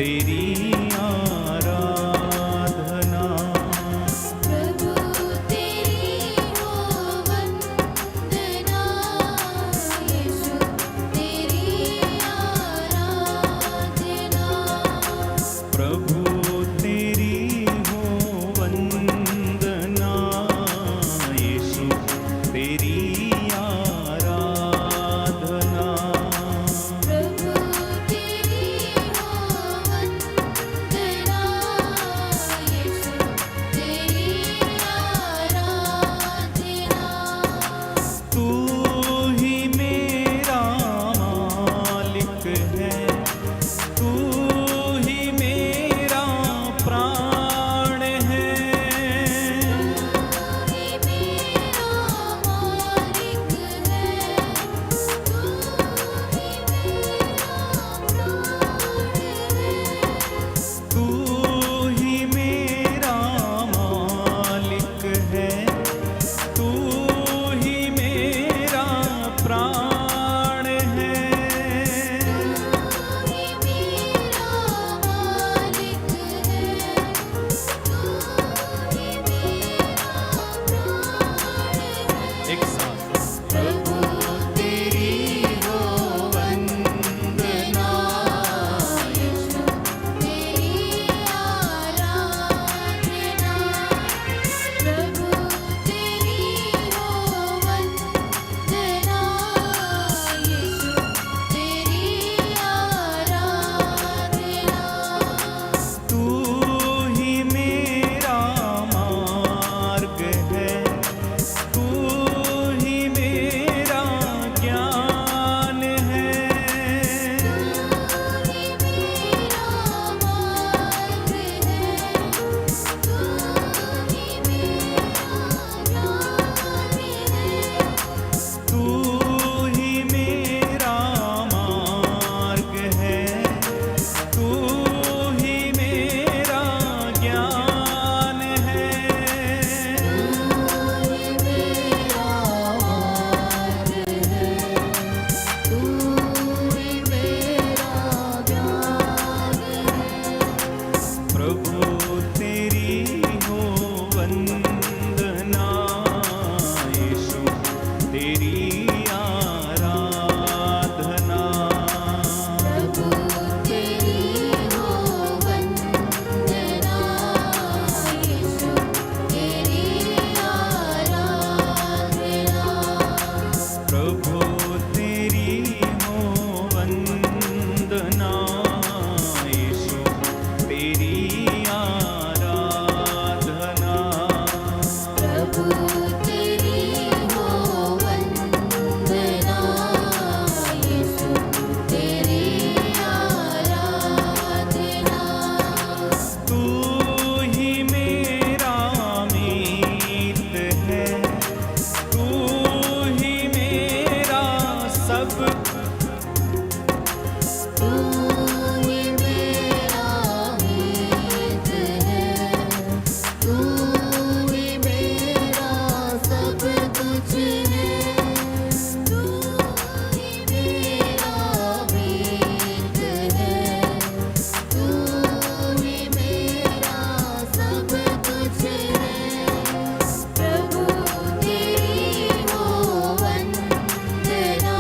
तेरी आराधना। प्रभु तेरी हो वंदना, यीशु तेरी आराधना। प्रभु तेरी हो वंदना, यीशु तेरी आराधना। प्रभु तेरी हो वंदना, यीशु तेरी आराधना। तू ही मेरा मालिक है, तू ही मेरा प्राण है। तू ही मेरा मालिक है, तू ही मेरा प्राण है। तू ही मेरा मालिक है, तू ही मेरा प्राण है। एक साथ प्रभु तेरी हो वंदना, यीशु तेरी आराधना। प्रभु तेरी हो वंदना, यीशु तेरी आराधना। तू ही मेरा मार्ग है, तू ही मेरा ज्ञान है। तू ही मेरा मार्ग है, तू ही मेरा ज्ञान है। तू ही मेरा मार्ग है, तू ही मेरा ज्ञान है। प्रभु तेरी हो वंदना, यीशु तेरी आराधना। प्रभु तेरी हो वंदना, यीशु तेरी आराधना। प्रभु तेरी हो वंदना, यीशु तेरी आराधना। प्रभु तेरी हो वंदना, यीशु तेरी आराधना। तू ही मेरा मीत है, तू ही मेरा सब। तू ही मेरा मीत है, तू ही मेरा सब कुछ है। तू ही मेरा मीत है, तू ही मेरा सब कुछ है। प्रभु तेरी हो वंदना,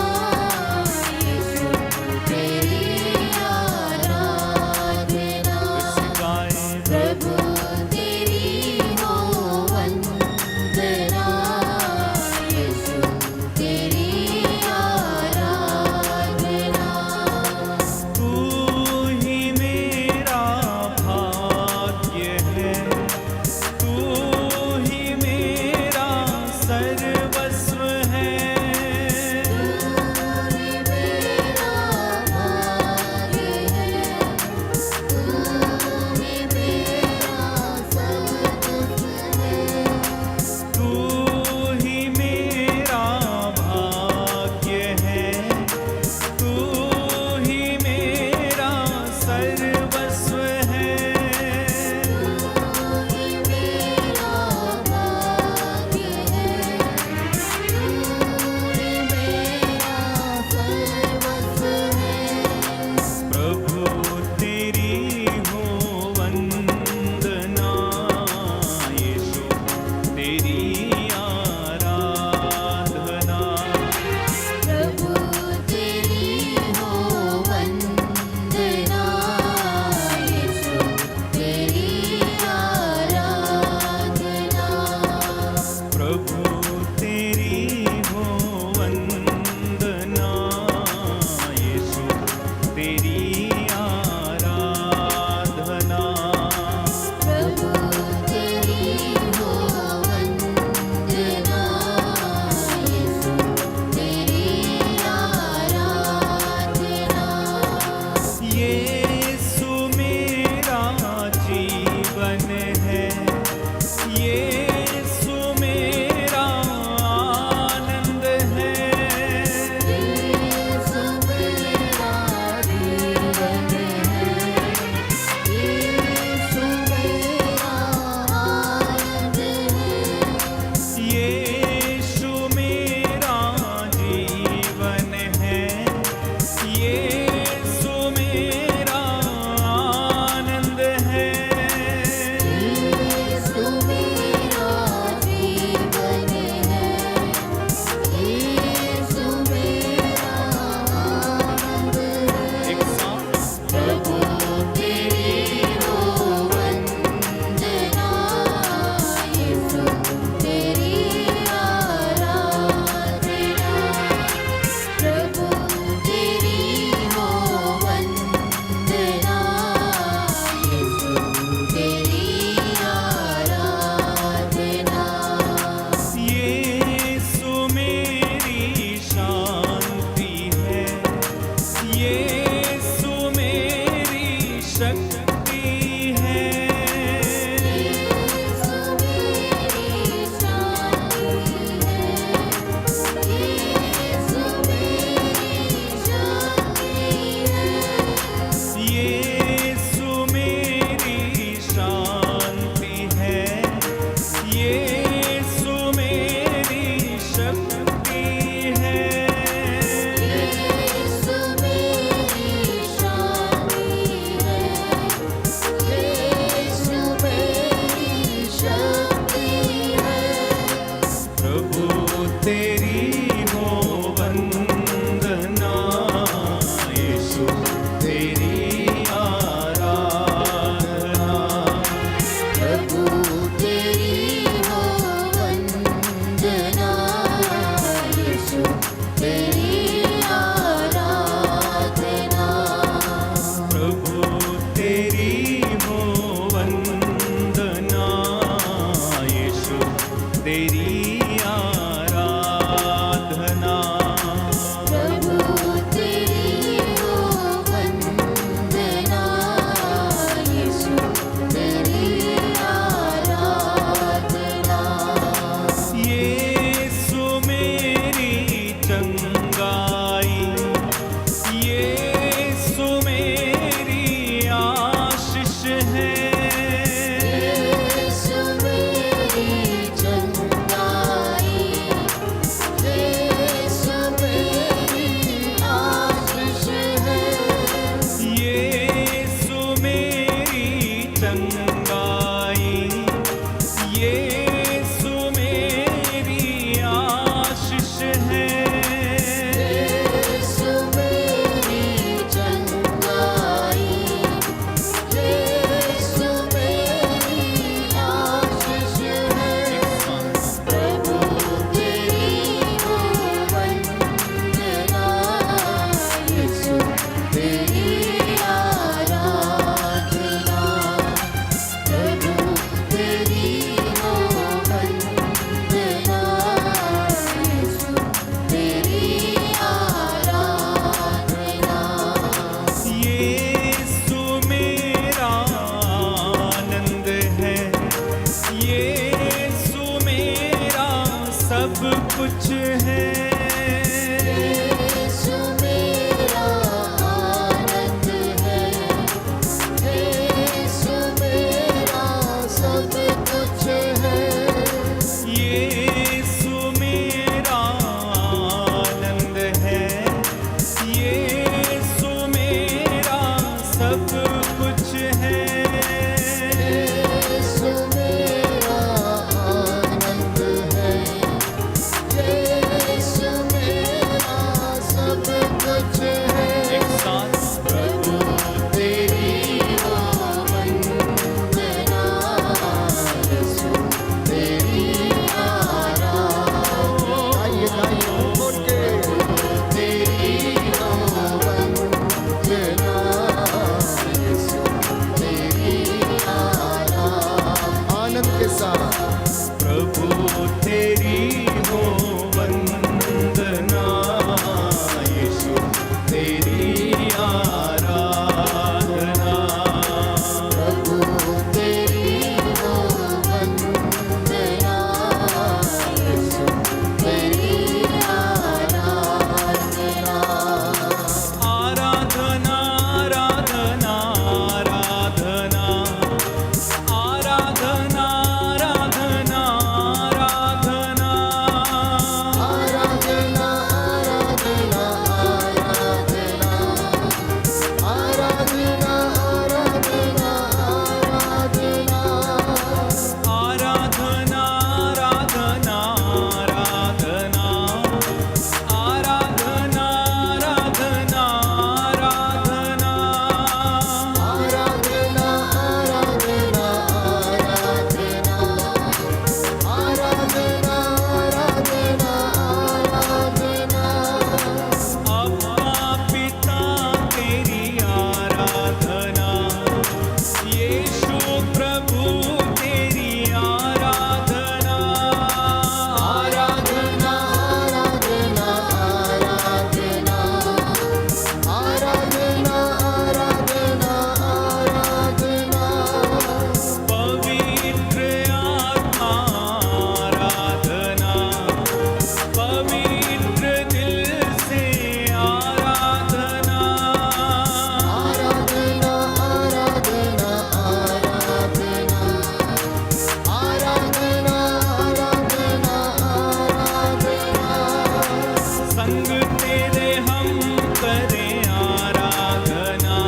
तेरे हम करें आराधना,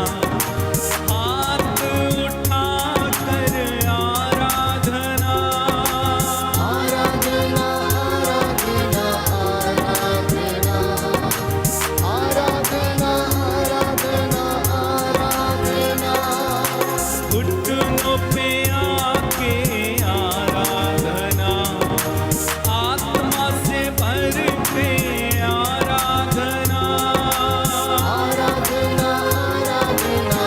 हाथ उठा कर आराधना। आराधना आराधना आराधना आराधना आराधना आराधना। घुटनों पे आके आराधना, आत्मा से भर के आराधना। आराधना आराधना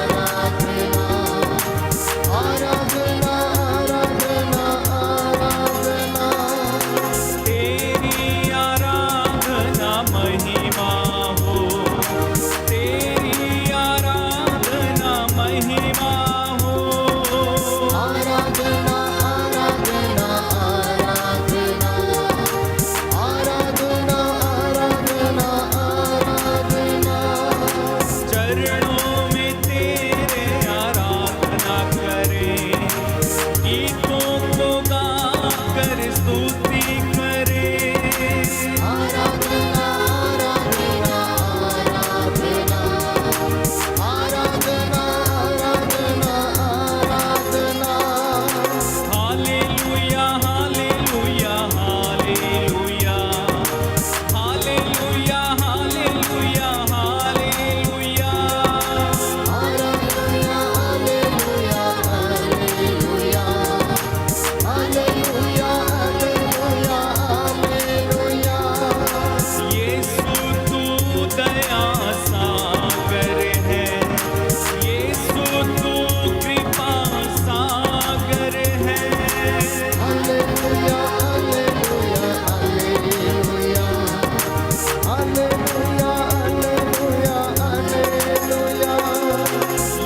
आराधना आराधना आराधना आराधना। तेरी आराधना महिमा हो, तेरी आराधना महिमा हो। आराधना आराधना आराधना आराधना आराधना आराधना। चरणों में तेरे आराधना करें, गीतों को गा कर स्तुति करें। आराधना आराधना आराधना आराधना आराधना आराधना। Hallelujah hallelujah hallelujah hallelujah hallelujah hallelujah. Hallelujah hallelujah hallelujah hallelujah hallelujah hallelujah. यीशु तू दया सागर है, यीशु तू कृपा सागर है। Hallelujah hallelujah hallelujah hallelujah hallelujah hallelujah.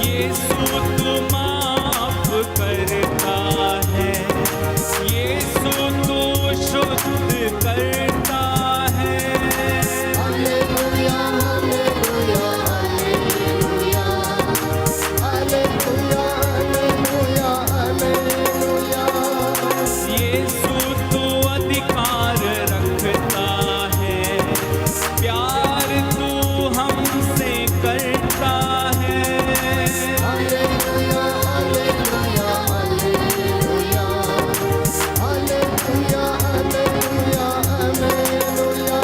यीशु तू माफ करता है, यीशु तू शुद्ध करता है। Hallelujah hallelujah hallelujah hallelujah hallelujah hallelujah. यीशु तू अधिकार रखता है, प्यार तू हमसे करता है। Hallelujah hallelujah hallelujah hallelujah hallelujah hallelujah.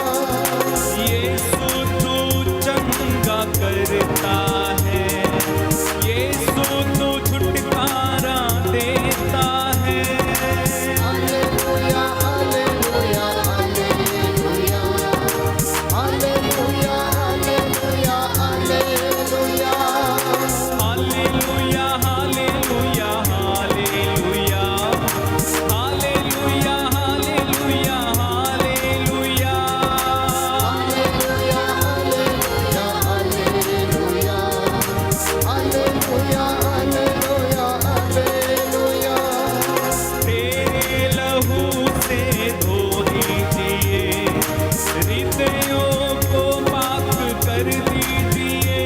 यीशु तू चंगा करता है, यीशु तू छुटकारा देता है। Hallelujah hallelujah hallelujah hallelujah hallelujah hallelujah. Hallelujah hallelujah hallelujah hallelujah hallelujah hallelujah. Hallelujah hallelujah hallelujah hallelujah hallelujah. तेरे लहू से धो दीजिए, हृदयों को पाक कर दीजिए।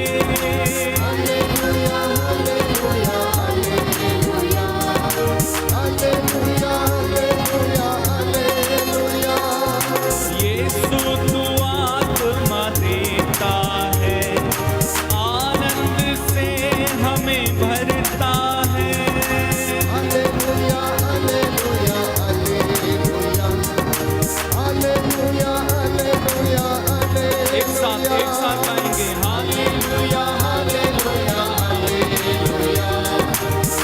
Hallelujah hallelujah hallelujah hallelujah hallelujah hallelujah. यीशु तू आत्मा देता है, आनंद से हमें भरता है। Hallelujah hallelujah hallelujah hallelujah hallelujah hallelujah. एक साथ गाएंगे hallelujah hallelujah hallelujah hallelujah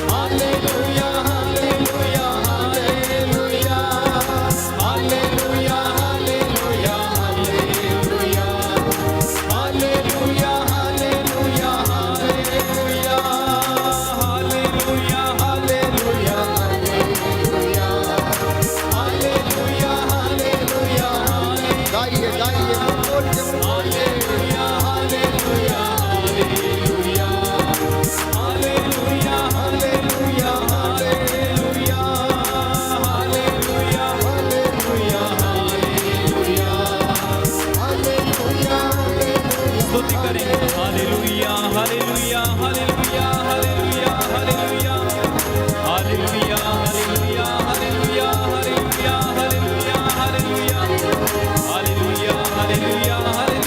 hallelujah hallelujah hallelujah hallelujah hallelujah hallelujah hallelujah hallelujah hallelujah hallelujah hallelujah hallelujah. गाइए गाइए बोल के hallelujah hallelujah hallelujah hallelujah hallelujah hallelujah hallelujah hallelujah hallelujah. स्तुति करेंगे hallelujah hallelujah hallelujah hallelujah hallelujah hallelujah hallelujah hallelujah hallelujah hallelujah hallelujah hallelujah hallelujah hallelujah.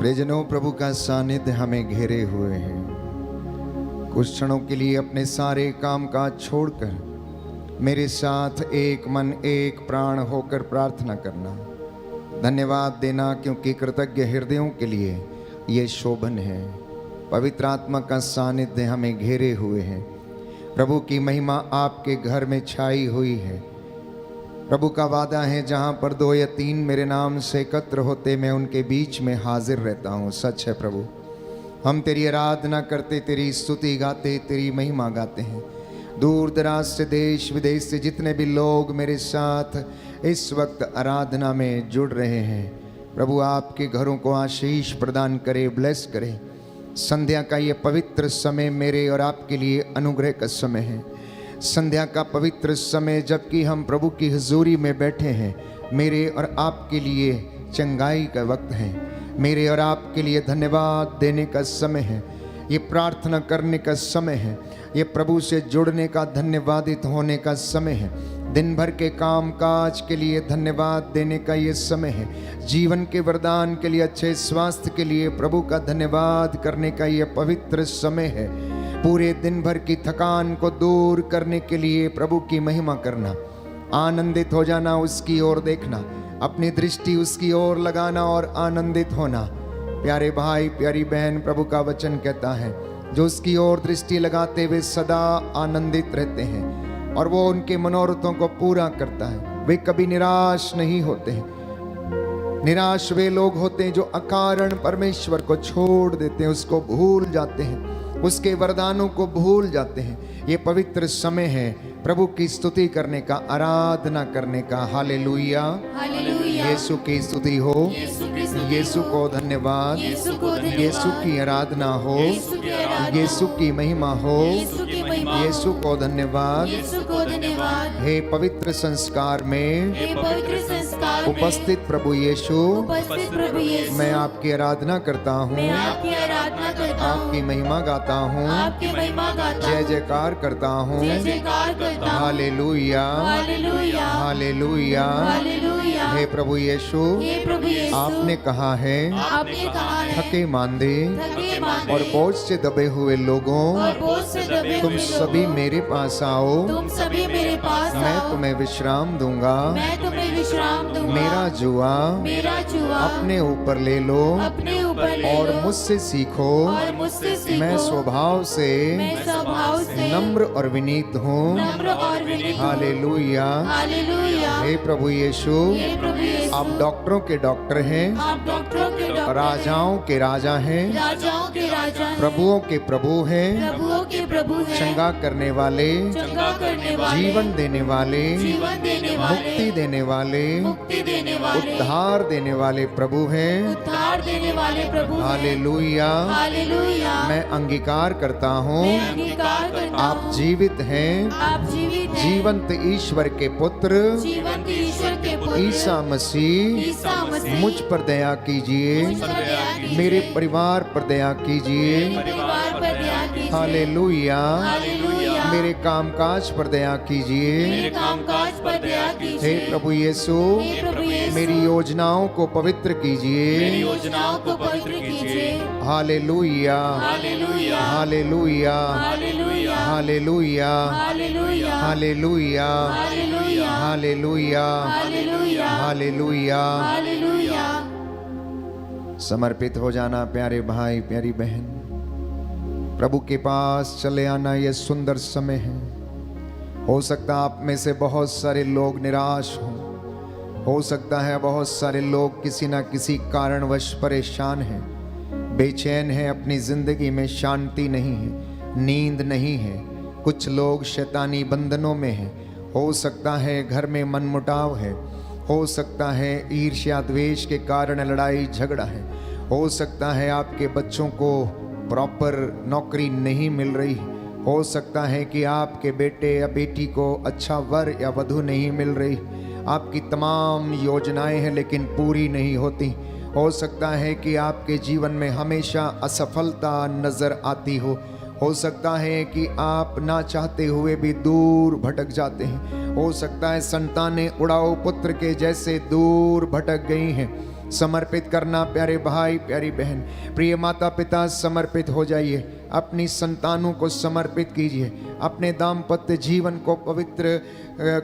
प्रियजनों, प्रभु का सानिध्य हमें घेरे हुए हैं। कुछ क्षणों के लिए अपने सारे काम काज छोड़कर मेरे साथ एक मन एक प्राण होकर प्रार्थना करना, धन्यवाद देना, क्योंकि कृतज्ञ हृदयों के लिए ये शोभन है। पवित्र आत्मा का सानिध्य हमें घेरे हुए है। प्रभु की महिमा आपके घर में छाई हुई है। प्रभु का वादा है, जहाँ पर 2 या 3 मेरे नाम से एकत्र होते, मैं उनके बीच में हाजिर रहता हूँ। सच है प्रभु, हम तेरी आराधना करते, तेरी स्तुति गाते, तेरी महिमा गाते हैं। दूर दराज से, देश विदेश से जितने भी लोग मेरे साथ इस वक्त आराधना में जुड़ रहे हैं, प्रभु आपके घरों को आशीष प्रदान करे, ब्लेस करे। संध्या का ये पवित्र समय मेरे और आपके लिए अनुग्रह का समय है। संध्या का पवित्र समय, जबकि हम प्रभु की हुजूरी में बैठे हैं, मेरे और आपके लिए चंगाई का वक्त है। मेरे और आपके लिए धन्यवाद देने का समय है। ये प्रार्थना करने का समय है। ये प्रभु से जुड़ने का, धन्यवादित होने का समय है। दिन भर के काम काज के लिए धन्यवाद देने का ये समय है। जीवन के वरदान के लिए, अच्छे स्वास्थ्य के लिए प्रभु का धन्यवाद करने का ये पवित्र समय है। पूरे दिन भर की थकान को दूर करने के लिए प्रभु की महिमा करना, आनंदित हो जाना, उसकी ओर देखना, अपनी दृष्टि उसकी ओर लगाना और आनंदित होना। प्यारे भाई, प्यारी बहन, प्रभु का वचन कहता है, जो उसकी ओर दृष्टि लगाते वे सदा आनंदित रहते हैं और वो उनके मनोरथों को पूरा करता है। वे कभी निराश नहीं होते हैं। निराश वे लोग होते हैं जो अकारण परमेश्वर को छोड़ देते हैं, उसको भूल जाते हैं, उसके वरदानों को भूल जाते हैं। ये पवित्र समय है प्रभु की स्तुति करने का, आराधना करने का। हालेलुया, यीशु की स्तुति हो, यीशु को धन्यवाद, यीशु की आराधना हो, यीशु की महिमा हो, यीशु को धन्यवाद। हे पवित्र संस्कार में उपस्थित प्रभु यीशु, मैं आपकी आराधना करता हूँ, आपकी महिमा गाता हूँ, जय जयकार करता हूँ। Hallelujah, hallelujah. हे प्रभु यीशु, आपने कहा है, थके मांदे और बोझ से दबे हुए लोगों, तुम सभी मेरे पास आओ, मैं तुम्हें विश्राम दूंगा। मेरा जुआ अपने ऊपर ले लो और मुझसे सीखो, मैं स्वभाव से नम्र और विनीत हूँ। हालेलुया। हे प्रभु यीशु, आप डॉक्टरों के डॉक्टर हैं, राजाओं के राजा हैं, प्रभुओं के प्रभु हैं, चंगा करने वाले, जीवन देने वाले, मुक्ति देने वाले, उद्धार देने वाले प्रभु हैं। हालेलुया। मैं अंगीकार करता हूँ, आप जीवित हैं, जीवंत ईश्वर के पुत्र ईसा मसीह। मुझ पर दया कीजिए, मेरे परिवार पर दया कीजिए। हालेलुया। मेरे कामकाज पर दया कीजिए। हे प्रभु यीशु, मेरी योजनाओं को पवित्र कीजिए। Hallelujah, hallelujah, hallelujah, hallelujah, hallelujah, hallelujah. समर्पित हो जाना प्यारे भाई, प्यारी बहन। प्रभु के पास चले आना यह सुंदर समय है। हो सकता है आप में से बहुत सारे लोग निराश हों, हो सकता है बहुत सारे लोग किसी ना किसी कारणवश परेशान हैं, बेचैन हैं, अपनी जिंदगी में शांति नहीं है, नींद नहीं है। कुछ लोग शैतानी बंधनों में हैं। हो सकता है घर में मनमुटाव है, हो सकता है ईर्ष्या द्वेष के कारण लड़ाई झगड़ा है, हो सकता है आपके बच्चों को प्रॉपर नौकरी नहीं मिल रही, हो सकता है कि आपके बेटे या बेटी को अच्छा वर या वधू नहीं मिल रही, आपकी तमाम योजनाएं हैं लेकिन पूरी नहीं होती। हो सकता है कि आपके जीवन में हमेशा असफलता नजर आती हो सकता है कि आप ना चाहते हुए भी दूर भटक जाते हैं। हो सकता है संतानें उड़ाऊ पुत्र के जैसे दूर भटक गई हैं। समर्पित करना। प्यारे भाई प्यारी बहन, प्रिय माता पिता, समर्पित हो जाइए, अपनी संतानों को समर्पित कीजिए, अपने दाम्पत्य जीवन को पवित्र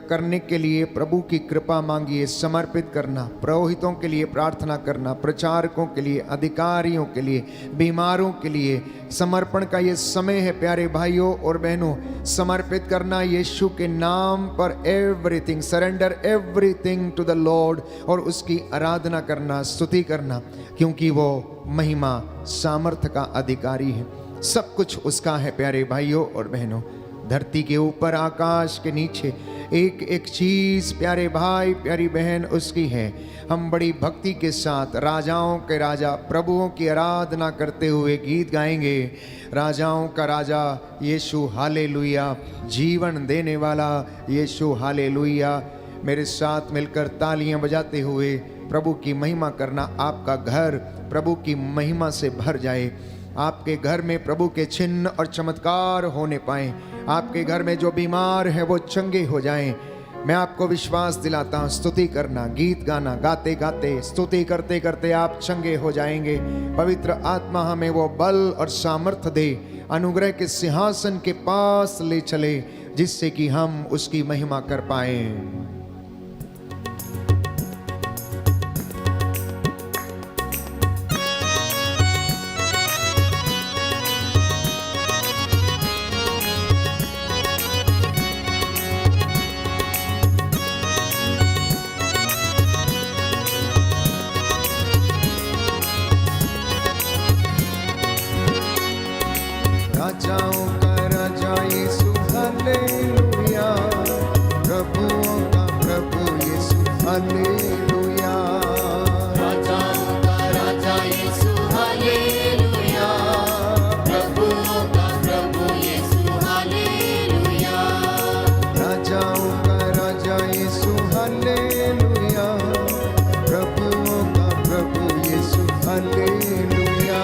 करने के लिए प्रभु की कृपा मांगिए। समर्पित करना, पुरोहितों के लिए प्रार्थना करना, प्रचारकों के लिए, अधिकारियों के लिए, बीमारों के लिए समर्पण का ये समय है। प्यारे भाइयों और बहनों, समर्पित करना यीशु के नाम पर, everything, surrender everything to the Lord, और उसकी आराधना करना, स्तुति करना, क्योंकि वो महिमा सामर्थ्य का अधिकारी है। सब कुछ उसका है। प्यारे भाइयों और बहनों, धरती के ऊपर, आकाश के नीचे, एक एक चीज प्यारे भाई प्यारी बहन उसकी है। हम बड़ी भक्ति के साथ राजाओं के राजा, प्रभुओं की आराधना करते हुए गीत गाएंगे। राजाओं का राजा यीशु हालेलुया, जीवन देने वाला यीशु हालेलुया। मेरे साथ मिलकर तालियां बजाते हुए प्रभु की महिमा करना। आपका घर प्रभु की महिमा से भर जाए, आपके घर में प्रभु के चिन्ह और चमत्कार होने पाए, आपके घर में जो बीमार है वो चंगे हो जाएं। मैं आपको विश्वास दिलाता हूँ, स्तुति करना, गीत गाना, गाते गाते, स्तुति करते करते आप चंगे हो जाएंगे। पवित्र आत्मा हमें वो बल और सामर्थ्य दे, अनुग्रह के सिंहासन के पास ले चले, जिससे कि हम उसकी महिमा कर पाएं। राजाओं का राजा यीशु हालेलुया, प्रभुओं का प्रभु यीशु हालेलुया। राजाओं का राजा यीशु हालेलुया, प्रभुओं का प्रभु यीशु हालेलुया। राजाओं का राजा यीशु हालेलुया, प्रभुओं का प्रभु यीशु हालेलुया।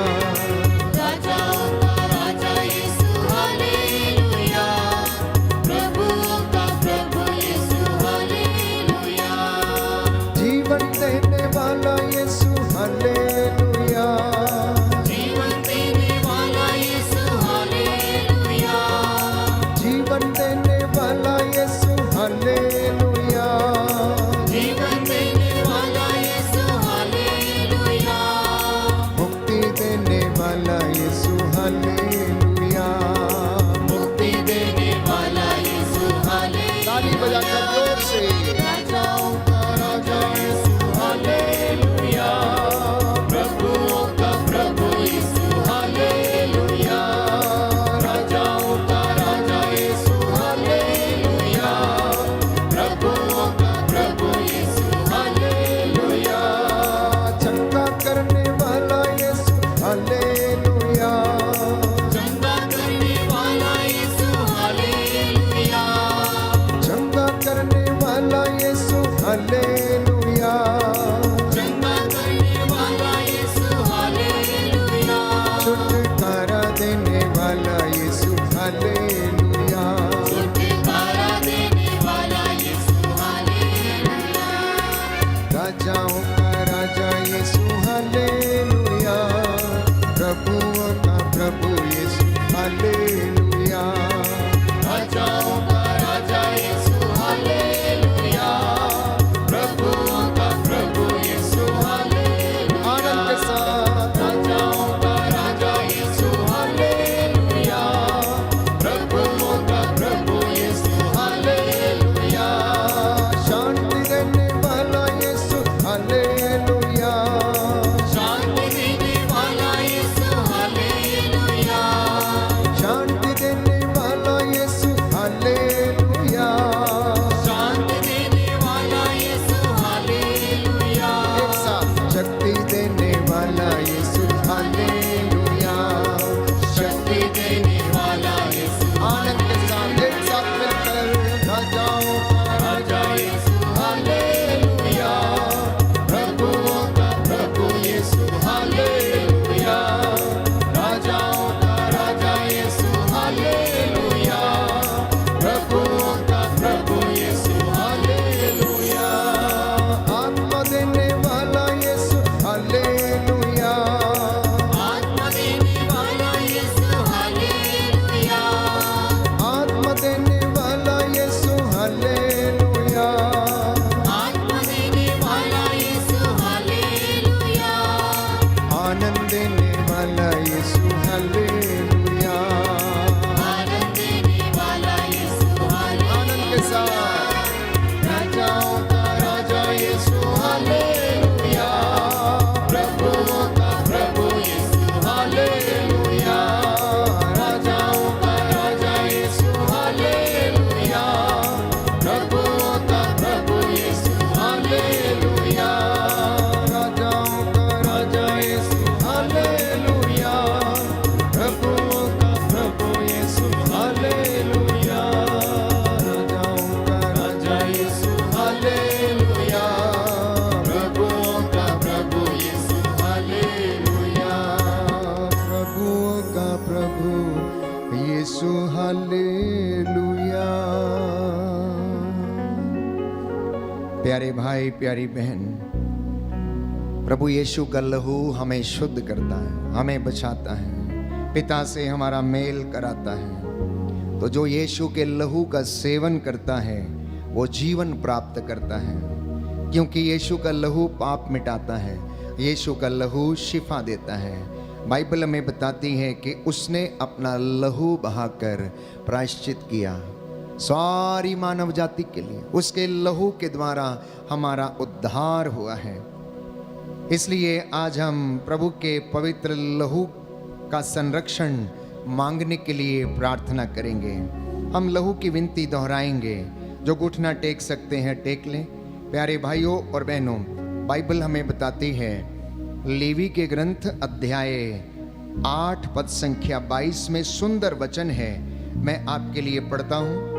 राजाओं का राजा यीशु हालेलुया, प्रभुओं का प्रभु यीशु हालेलुया। प्यारे भाई प्यारी बहन, प्रभु यीशु का लहू हमें शुद्ध करता है, हमें बचाता है, पिता से हमारा मेल कराता है। तो जो यीशु के लहू का सेवन करता है वो जीवन प्राप्त करता है, क्योंकि यीशु का लहू पाप मिटाता है, यीशु का लहू शिफा देता है। बाइबल हमें बताती है कि उसने अपना लहू बहाकर प्रायश्चित किया सारी मानव जाति के लिए। उसके लहू के द्वारा हमारा उद्धार हुआ है। इसलिए आज हम प्रभु के पवित्र लहू का संरक्षण मांगने के लिए प्रार्थना करेंगे। हम लहू की विनती दोहराएंगे। जो घुटना टेक सकते हैं टेक लें। प्यारे भाइयों और बहनों, बाइबल हमें बताती है लेवी के ग्रंथ अध्याय 8 पद संख्या 22 में सुंदर वचन है, मैं आपके लिए पढ़ता हूं।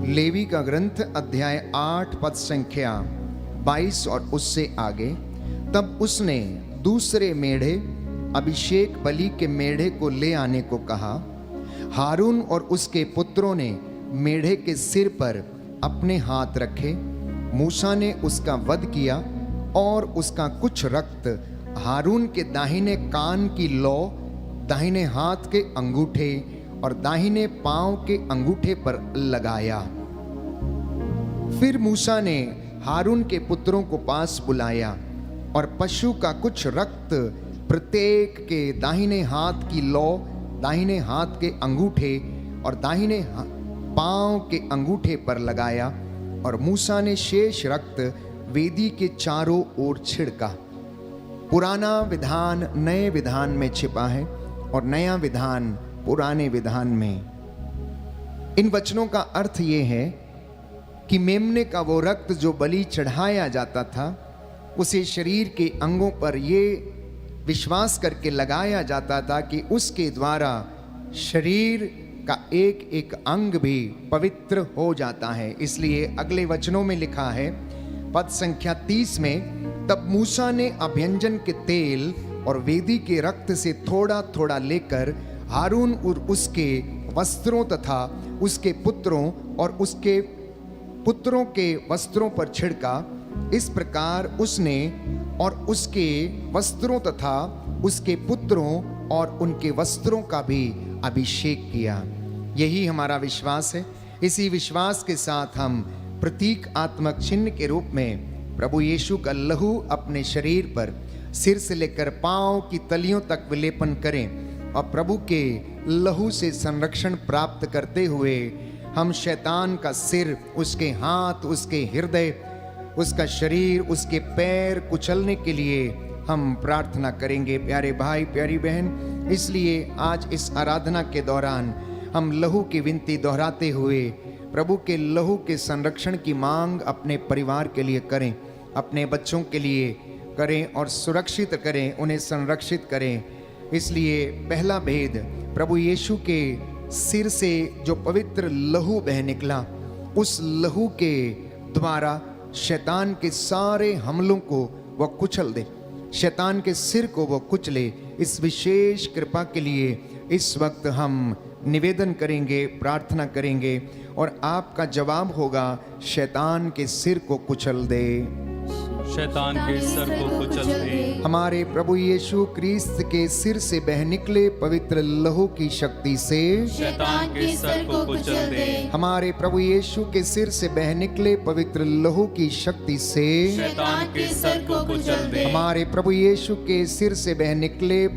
लेवी का ग्रंथ अध्याय 8 पद संख्या 22 और उससे आगे। तब उसने दूसरे मेढ़े अभिषेक बलि के मेढ़े को ले आने को कहा। हारून और उसके पुत्रों ने मेढ़े के सिर पर अपने हाथ रखे। मूसा ने उसका वध किया और उसका कुछ रक्त हारून के दाहिने कान की लौ, दाहिने हाथ के अंगूठे और दाहिने पांव के अंगूठे पर लगाया। फिर मूसा ने हारून के पुत्रों को पास बुलाया और पशु का कुछ रक्त प्रत्येक के दाहिने हाथ की लौ, दाहिने हाथ के अंगूठे और दाहिने पांव के अंगूठे पर लगाया। और मूसा ने शेष रक्त वेदी के चारों ओर छिड़का। पुराना विधान नए विधान में छिपा है और नया विधान पुराने विधान में। इन वचनों का अर्थ ये है कि मेमने का वो रक्त जो बलि चढ़ाया जाता था, उसे शरीर के अंगों पर ये विश्वास करके लगाया जाता था कि उसके द्वारा शरीर का एक एक अंग भी पवित्र हो जाता है। इसलिए अगले वचनों में लिखा है पद संख्या 30 में, तब मूसा ने अभ्यंजन के तेल और वेदी के रक्त से थोड़ा थोड़ा लेकर हारून और उसके वस्त्रों तथा उसके पुत्रों और उसके पुत्रों के वस्त्रों पर छिड़का। इस प्रकार उसने और उसके वस्त्रों तथा उसके पुत्रों और उनके वस्त्रों का भी अभिषेक किया। यही हमारा विश्वास है। इसी विश्वास के साथ हम प्रतीकात्मक चिन्ह के रूप में प्रभु यीशु का लहू अपने शरीर पर सिर से लेकर पांव की तलियों तक विलेपन करें और प्रभु के लहू से संरक्षण प्राप्त करते हुए हम शैतान का सिर, उसके हाथ, उसके हृदय, उसका शरीर, उसके पैर कुचलने के लिए हम प्रार्थना करेंगे। प्यारे भाई प्यारी बहन, इसलिए आज इस आराधना के दौरान हम लहू की विनती दोहराते हुए प्रभु के लहू के संरक्षण की मांग अपने परिवार के लिए करें, अपने बच्चों के लिए करें और सुरक्षित करें, उन्हें संरक्षित करें। इसलिए पहला भेद, प्रभु यीशु के सिर से जो पवित्र लहू बह निकला, उस लहू के द्वारा शैतान के सारे हमलों को वह कुचल दे, शैतान के सिर को वह कुचले। इस विशेष कृपा के लिए इस वक्त हम निवेदन करेंगे, प्रार्थना करेंगे और आपका जवाब होगा, शैतान के सिर को कुचल दे, शैतान के सर को कुचल दे। हमारे प्रभु यीशु क्रिस्त के सिर से बह निकले पवित्र लहू की शक्ति से शैतान के सर को कुचल दे। हमारे प्रभु यीशु के सिर से बह निकले पवित्र लहू की शक्ति से शैतान के सर को कुचल दे। हमारे प्रभु यीशु के सिर से बह निकले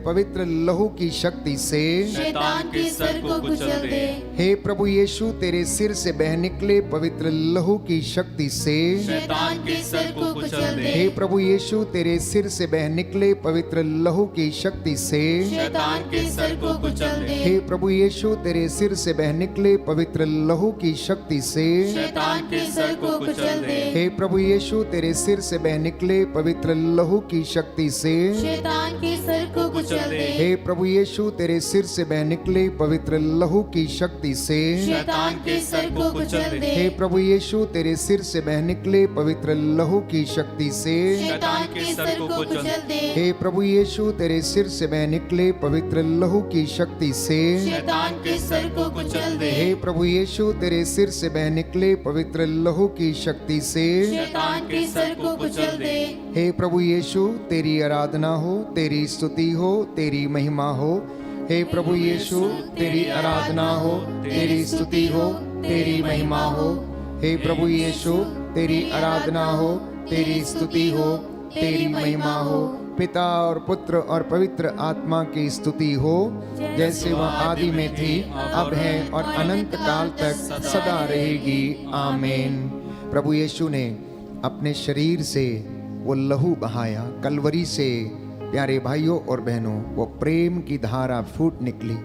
पवित्र लहू की शक्ति से शैतान के सर को कुचल दे। हे प्रभु यीशु, तेरे सिर से बह निकले पवित्र लहू की शक्ति से शैतान के सर को कुचल दे। हे प्रभु यीशु, तेरे सिर से बह निकले पवित्र लहू की शक्ति से शैतान के सर को कुचल दे। हे प्रभु यीशु, तेरे सिर से बह निकले पवित्र लहू की शक्ति से शैतान के सर को कुचल दे। हे प्रभु यीशु, तेरे सिर से बह निकले पवित्र लहू की शक्ति से शैतान के सर को कुचल दे। हे प्रभु यीशु, तेरे सिर से बह निकले पवित्र लहू की शक्ति से शैतान के सर को कुचल दे। हे प्रभु यीशु, तेरे सिर से बह निकले पवित्र लहू लहू की शक्ति से शैतान के सर को कुचल दे। हे प्रभु यीशु, तेरे सिर से बह निकले पवित्र लहू की शक्ति से शैतान के सर को कुचल दे। हे प्रभु यीशु, तेरे सिर से बह निकले पवित्र लहू की शक्ति से शैतान के सर को कुचल दे। हे प्रभु यीशु, तेरी आराधना हो, तेरी स्तुति हो, तेरी महिमा हो। हे प्रभु यीशु, तेरी आराधना हो, तेरी स्तुति हो, तेरी महिमा हो। हे प्रभु यीशु, तेरी आराधना हो, तेरी स्तुति हो, तेरी महिमा हो। पिता और पुत्र और पवित्र आत्मा की स्तुति हो, जैसे वह आदि में थी, अब है और अनंत काल तक सदा रहेगी। आमीन। प्रभु यीशु ने अपने शरीर से वो लहू बहाया, कलवरी से प्यारे भाइयों और बहनों वो प्रेम की धारा फूट निकली।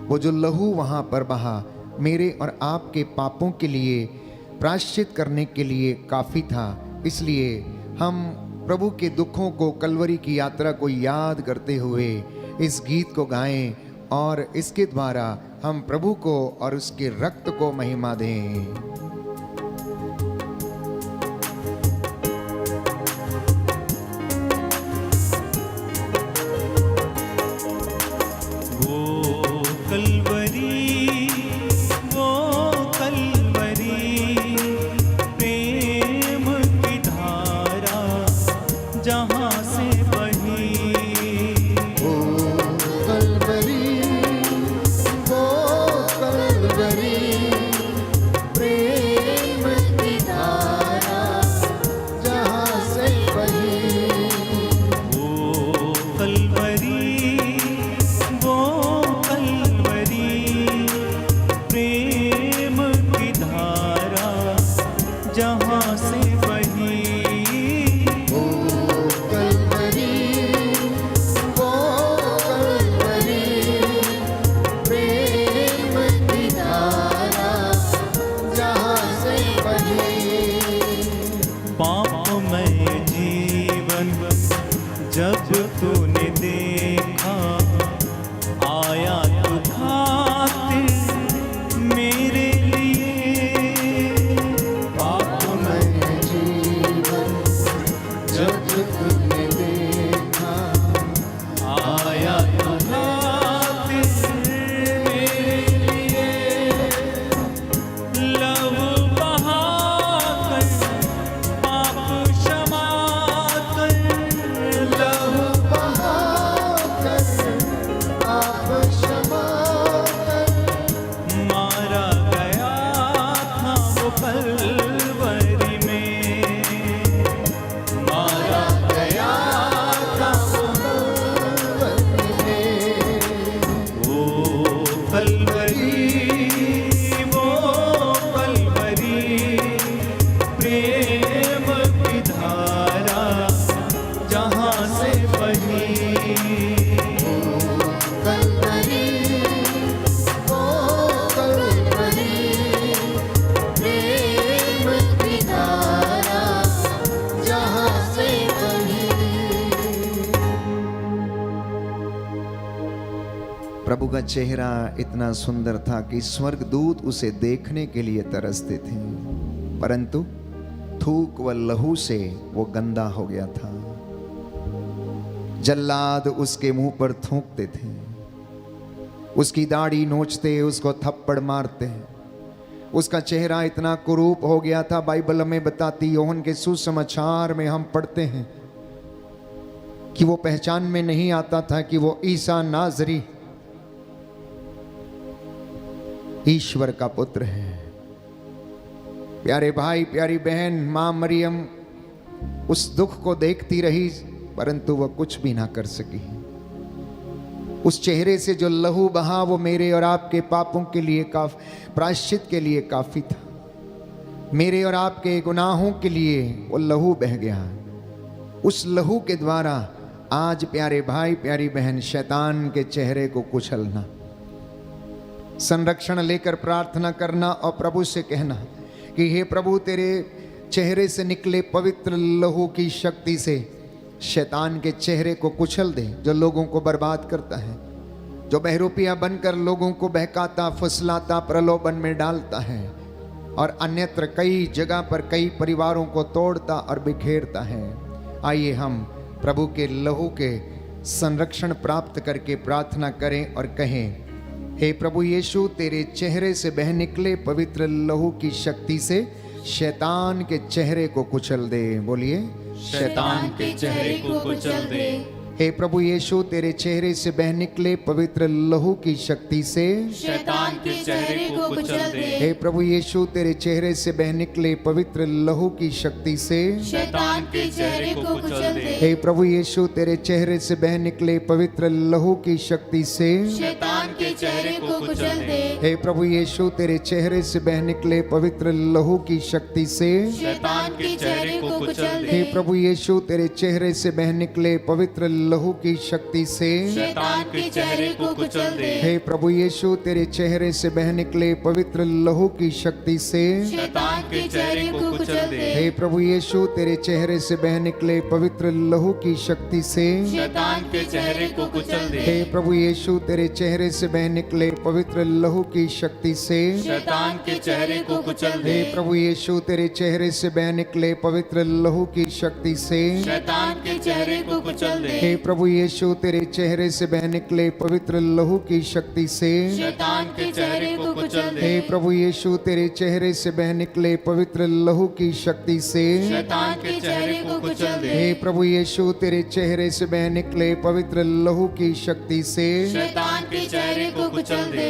वो जो लहू वहाँ पर बहा मेरे और आपके पापों के लिए प्रायश्चित करने के लिए काफ़ी था। इसलिए हम प्रभु के दुखों को, कलवरी की यात्रा को याद करते हुए इस गीत को गाएं और इसके द्वारा हम प्रभु को और उसके रक्त को महिमा दें। जब तूने देखा आया तू खातिर मेरे लिए। पापमय जीवन जब तूने देखा आया तू खातिर मेरे लिए। लहू बहाकर पाप क्षमा कर। लहू मारा गया था वो कलवरी में। मारा गया था वो कलवरी, वो कलवरी। प्रेम की धारा जहाँ से बही। प्रभु का चेहरा इतना सुंदर था कि स्वर्गदूत उसे देखने के लिए तरसते थे, परंतु थूक व लहू से वो गंदा हो गया था। जल्लाद उसके मुंह पर थूकते थे, उसकी दाढ़ी नोचते, उसको थप्पड़ मारते। उसका चेहरा इतना कुरूप हो गया था। बाइबल हमें बताती, यूहन्ना के सुसमाचार में हम पढ़ते हैं कि वो पहचान में नहीं आता था कि वो ईसा नाजरी ईश्वर का पुत्र है। प्यारे भाई, प्यारी बहन, मां मरियम उस दुख को देखती रही, परंतु वह कुछ भी ना कर सकी। उस चेहरे से जो लहू बहा वो मेरे और आपके पापों के लिए प्रायश्चित के लिए काफी था। मेरे और आपके गुनाहों के लिए वो लहू बह गया। उस लहू के द्वारा आज प्यारे भाई, प्यारी बहन, शैतान के चेहरे को कुचलना, संरक्षण लेकर प्रार्थना करना और प्रभु से कहना कि हे प्रभु, तेरे चेहरे से निकले पवित्र लहू की शक्ति से शैतान के चेहरे को कुचल दे, जो लोगों को बर्बाद करता है, जो बहरूपिया बनकर लोगों को बहकाता, फुसलाता, प्रलोभन में डालता है। और अन्यत्र कई जगह पर कई परिवारों को तोड़ता और बिखेरता है। आइए हम प्रभु के लहू के संरक्षण प्राप्त करके प्रार्थना करें और कहें, हे प्रभु यीशु, तेरे चेहरे से बह निकले पवित्र लहू की शक्ति से शैतान के चेहरे को कुचल दे। बोलिए, शैतान के चेहरे को कुचल दे। हे प्रभु यीशु, तेरे चेहरे से बह निकले पवित्र लहू की शक्ति से शैतान के चेहरे को कुचल दे। हे प्रभु यीशु, तेरे चेहरे से बह निकले पवित्र लहू की शक्ति से शैतान के चेहरे को कुचल दे। हे प्रभु यीशु, तेरे चेहरे से बह निकले पवित्र लहू की शक्ति से शैतान के चेहरे को कुचल दे। हे प्रभु यीशु, तेरे चेहरे से बह निकले पवित्र लहू की शक्ति से शैतान के चेहरे को कुचल दे। हे प्रभु यीशु, तेरे चेहरे से बह निकले पवित्र लहू की शक्ति से शैतान के चेहरे को कुचल दे। हे प्रभु यीशु, तेरे चेहरे से बह निकले पवित्र लहू की शक्ति से शैतान के चेहरे को कुचल दे। हे प्रभु यीशु, तेरे चेहरे से बह निकले पवित्र लहू की शक्ति से शैतान के चेहरे को कुचल दे। हे प्रभु यीशु, तेरे चेहरे से बह निकले पवित्र लहू की शक्ति से शैतान के चेहरे को कुचल दे। हे प्रभु यीशु, तेरे चेहरे से बह निकले पवित्र लहू की शक्ति से शैतान के चेहरे को कुचल दे। हे प्रभु यीशु, तेरे चेहरे से बह निकले पवित्र लहू की शक्ति से शैतान के चेहरे को कुचल दे। हे प्रभु यीशु, तेरे चेहरे से बह निकले पवित्र लहू की शक्ति से शैतान के चेहरे को कुचल दे। हे प्रभु यीशु, तेरे चेहरे से बह निकले पवित्र लहू की शक्ति से शैतान के चेहरे को कुचल दे।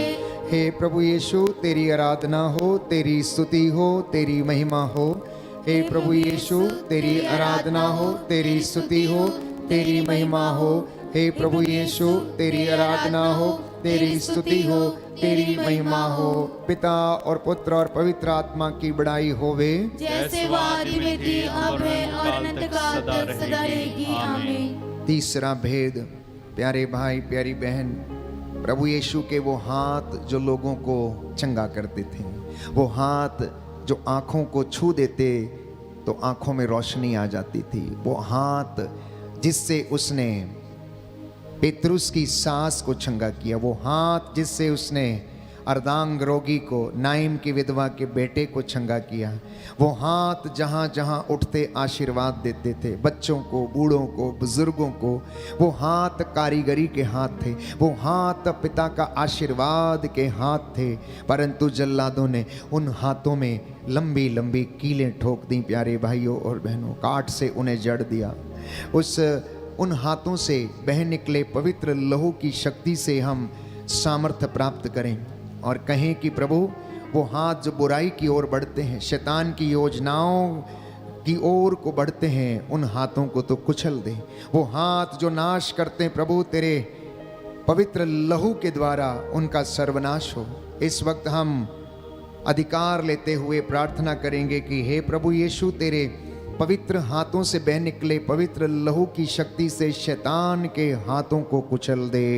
हे प्रभु यीशु, तेरी आराधना हो, तेरी स्तुति हो, तेरी महिमा हो। हे प्रभु यीशु, तेरी आराधना हो, तेरी स्तुति हो, तेरी महिमा हो। हे प्रभु यीशु, तेरी आराधना हो, तेरी स्तुति हो, तेरी महिमा हो। पिता और पुत्र और पवित्र आत्मा की बड़ाई होवे, जैसे वह आदि में थी, अब है और अनंत काल तक सदा रहेगी। आमीन। तीसरा भेद, प्यारे भाई प्यारी बहन, प्रभु यीशु के वो हाथ जो लोगों को चंगा करते थे, वो हाथ जो आंखों को छू देते तो आंखों में रोशनी आ जाती थी, वो हाथ जिससे उसने पेतरुस की सास को चंगा किया, वो हाथ जिससे उसने अर्धांग रोगी को, नाइम की विधवा के बेटे को चंगा किया, वो हाथ जहाँ जहाँ उठते आशीर्वाद देते थे, बच्चों को, बूढ़ों को, बुजुर्गों को। वो हाथ कारीगरी के हाथ थे, वो हाथ पिता का आशीर्वाद के हाथ थे। परंतु जल्लादों ने उन हाथों में लंबी लंबी कीलें ठोक दी। प्यारे भाइयों और बहनों, काट से उन्हें जड़ दिया। उन हाथों से बह निकले पवित्र लहू की शक्ति से हम सामर्थ्य प्राप्त करें और कहें कि प्रभु, वो हाथ जो बुराई की ओर बढ़ते हैं, शैतान की योजनाओं की ओर को बढ़ते हैं, उन हाथों को तो कुचल दे। वो हाथ जो नाश करते हैं, प्रभु तेरे पवित्र लहू के द्वारा उनका सर्वनाश हो। इस वक्त हम अधिकार लेते हुए प्रार्थना करेंगे कि हे प्रभु यीशु, तेरे पवित्र हाथों से बह निकले पवित्र लहू की शक्ति से शैतान के हाथों को कुचल दे,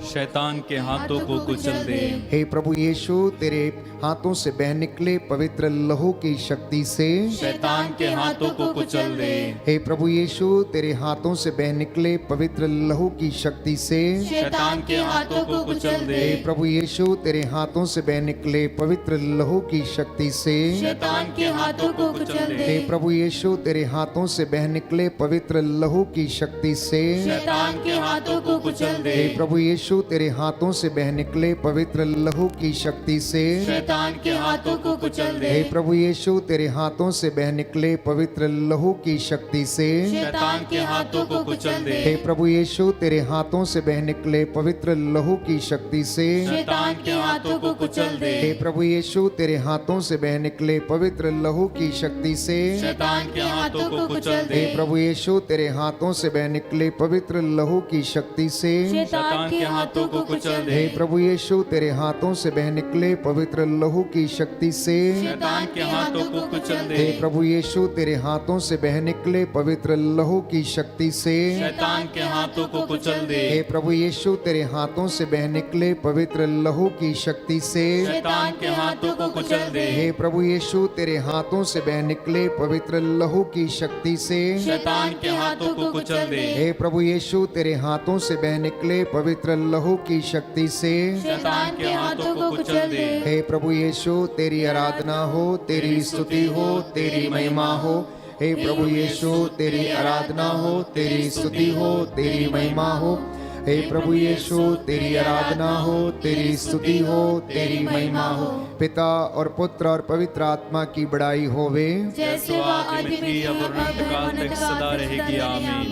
शैतान के हाथों को कुचल दे। हे प्रभु यीशु, तेरे हाथों से बह निकले पवित्र लहू की शक्ति से शैतान के हाथों को कुचल दे। हे प्रभु यीशु, तेरे हाथों से बह निकले पवित्र लहू की शक्ति से शैतान के हाथों को कुचल दे। हे प्रभु यीशु, तेरे हाथों से बह निकले पवित्र लहू की शक्ति से शैतान के हाथों को कुचल दे। हे प्रभु यीशु, तेरे हाथों से बह निकले पवित्र लहू की शक्ति से शैतान के हाथों को कुचल दे। हे प्रभु यीशु, तेरे हाथों से बह निकले पवित्र लहू की शक्ति से शैतान के हाथों को कुचल दे। हे प्रभु यीशु, तेरे हाथों से बह निकले पवित्र लहू की शक्ति से शैतान के हाथों को कुचल दे। हे प्रभु यीशु, तेरे हाथों से बह निकले पवित्र लहू की शक्ति से शैतान के हाथों को कुचल दे। हे प्रभु यीशु, तेरे हाथों से बह निकले पवित्र लहू की शक्ति से शैतान के हाथों को कुचल दे। हे प्रभु यीशु, तेरे हाथों से बह निकले पवित्र लहू की शक्ति से शैतान के हाथों को कुचल दे। हे प्रभु यीशु, तेरे हाथों से बह निकले पवित्र लहू की शक्ति से शैतान के हाथों को कुचल दे। हे प्रभु यीशु, तेरे हाथों से बह निकले पवित्र लहू की शक्ति से शैतान के हाथों को कुचल दे। हे प्रभु यीशु, तेरे हाथों से बह निकले पवित्र लहू की शक्ति से शैतान के हाथों को कुचल दे। हे प्रभु यीशु, तेरे हाथों से बह निकले पवित्र लहू की शक्ति से शैतान के हाथों को कुचल दे। हे प्रभु यीशु, तेरे हाथों से बह निकले पवित्र लहू की शक्ति से शैतान के हाथों को कुचल दे। हे प्रभु यीशु, तेरी आराधना हो, तेरी स्तुति हो, तेरी महिमा हो। हे प्रभु यीशु, तेरी आराधना हो, तेरी स्तुति हो, तेरी महिमा हो। हे प्रभु यीशु, तेरी आराधना हो, तेरी स्तुति हो, तेरी महिमा हो। पिता और पुत्र और पवित्र आत्मा की बड़ाई होवे, जैसे वह आदि में थी, अब और अनंतकाल तक सदा रहेगी।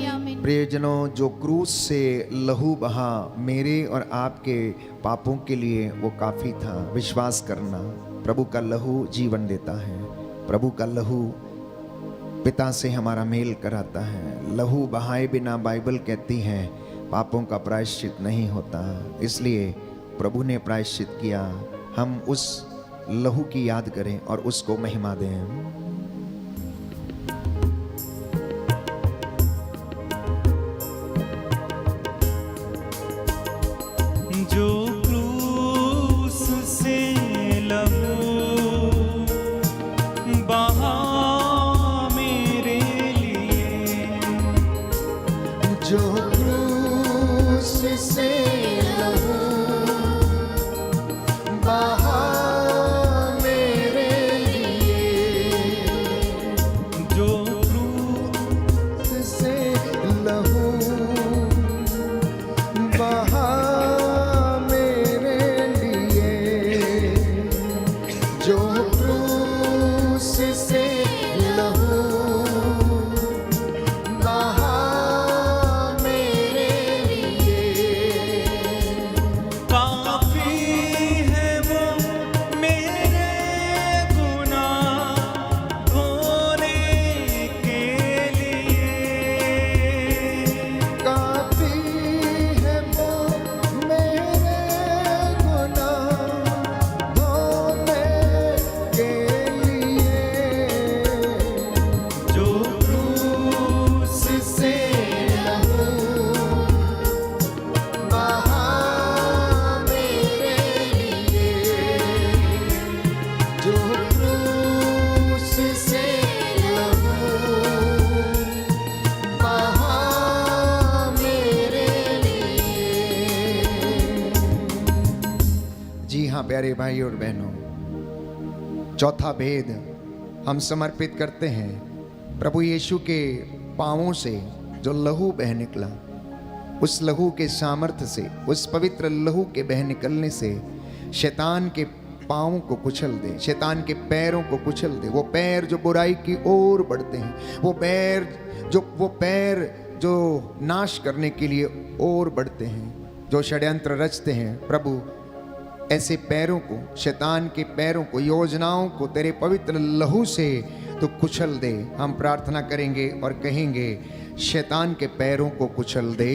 आमीन। प्रियजनों, जो क्रूस से लहू बहा मेरे और आपके पापों के लिए, वो काफी था। विश्वास करना, प्रभु का लहू जीवन देता है। प्रभु का लहू पिता से हमारा मेल कराता है। लहू बहाए बिना बाइबल कहती है पापों का प्रायश्चित नहीं होता। इसलिए प्रभु ने प्रायश्चित किया। हम उस लहू की याद करें और उसको महिमा दें। जो क्रूस से लहू बहा मेरे लिए, जो क्रूस से लहू बहा मेरे लिए, जो क्रूस से लहू बहा मेरे लिए, जो क्रूस से लहू बहा मेरे लिए, काफी है वो मेरे गुनाह धोने के लिए। काफी है वो मेरे गुनाह धोने के लिए, जो क्रूस से लहू बहा मेरे लिए, जो क्रूस से लहू बहा मेरे लिए। जी हाँ प्यारे भाई और बहनों, चौथा भेद हम समर्पित करते हैं प्रभु यीशु के पांवों से जो लहू बह निकला। उस लहू के सामर्थ्य से, उस पवित्र लहू के बह निकलने से शैतान के पांवों को कुचल दे, शैतान के पैरों को कुचल दे। वो पैर जो बुराई की ओर बढ़ते हैं, वो पैर जो नाश करने के लिए और बढ़ते हैं, जो षड्यंत्र रचते हैं। प्रभु ऐसे पैरों को, शैतान के पैरों को, योजनाओं को तेरे पवित्र लहू से तो कुचल दे। हम प्रार्थना करेंगे और कहेंगे, शैतान के पैरों को कुचल दे।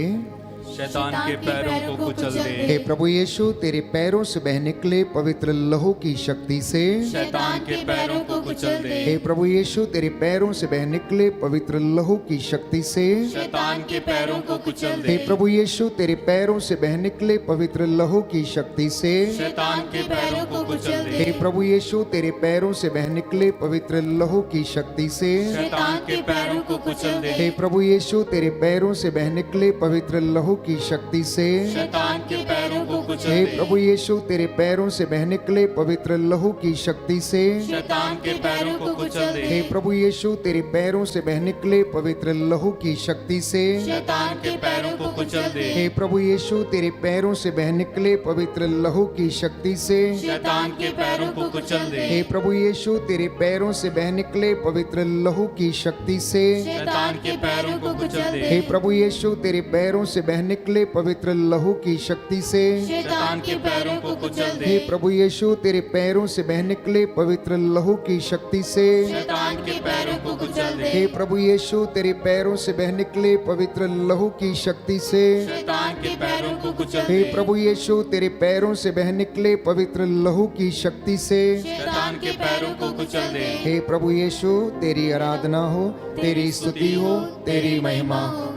शैतान के पैरों को कुचल दे। हे प्रभु यीशु, तेरे पैरों से बह निकले पवित्र लहू की शक्ति से शैतान के पैरों को कुचल दे। हे प्रभु यीशु, तेरे पैरों से बह निकले पवित्र लहू की शक्ति से शैतान के पैरों को कुचल दे। हे प्रभु यीशु, तेरे पैरों से बह निकले पवित्र लहू की शक्ति से शैतान के पैरों को कुचल दे। हे प्रभु यीशु, तेरे पैरों से बह निकले पवित्र लहू की शक्ति से शैतान के पैरों को कुचल दे। हे प्रभु यीशु, तेरे पैरों से बह निकले पवित्र लहू की शक्ति से शैतान के पैरों को कुचल हे दे। प्रभु यीशु, तेरे पैरों से बह निकले पवित्र लहू की शक्ति से शैतान के पैरों को कुचल दे। हे प्रभु यीशु, तेरे पैरों से बह निकले पवित्र लहू की शक्ति से शैतान के पैरों को कुचल दे। हे प्रभु यीशु, तेरे पैरों से बह निकले पवित्र लहू की शक्ति से शैतान के पैरों को कुचल दे। हे प्रभु यीशु, तेरे पैरों से बह निकले पवित्र लहू की शक्ति से शैतान के पैरों को कुचल दे। हे प्रभु यीशु, तेरे पैरों से बह निकले पवित्र लहू की शक्ति से शैतान के पैरों को कुचल दे। हे प्रभु यीशु, तेरे पैरों से बह निकले पवित्र लहू की शक्ति से शैतान के पैरों को कुचल दे। हे प्रभु यीशु, तेरे पैरों से बह निकले पवित्र लहू की शक्ति से शैतान के पैरों को कुचल हे दे। प्रभु यीशु, तेरे पैरों से बह निकले पवित्र लहू की शक्ति से शैतान के पैरों को कुचल दे। हे प्रभु यीशु, तेरी आराधना हो, तेरी स्तुति हो, तेरी महिमा हो।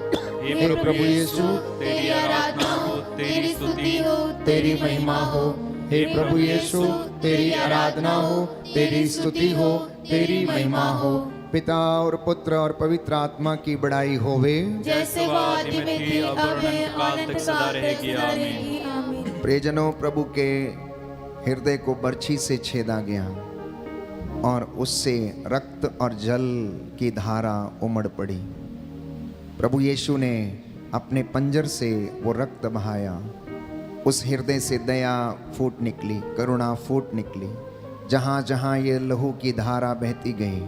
हे प्रभु यीशु, तेरी आराधना हो, तेरी स्तुति हो, तेरी महिमा हो। हे प्रभु यीशु तेरी आराधना हो, तेरी स्तुति हो, तेरी महिमा हो। पिता और पुत्र और पवित्र आत्मा की बड़ाई होवे, जैसे वो आदि में थी अब है अनंत काल तक सदा रहेगी। आमीन। प्रियजनों, प्रभु के हृदय को बर्छी से छेदा गया और उससे रक्त और जल की धारा उमड़ पड़ी। प्रभु यीशु ने अपने पंजर से वो रक्त बहाया, उस हृदय से दया फूट निकली, करुणा फूट निकली। जहाँ जहाँ ये लहू की धारा बहती गई,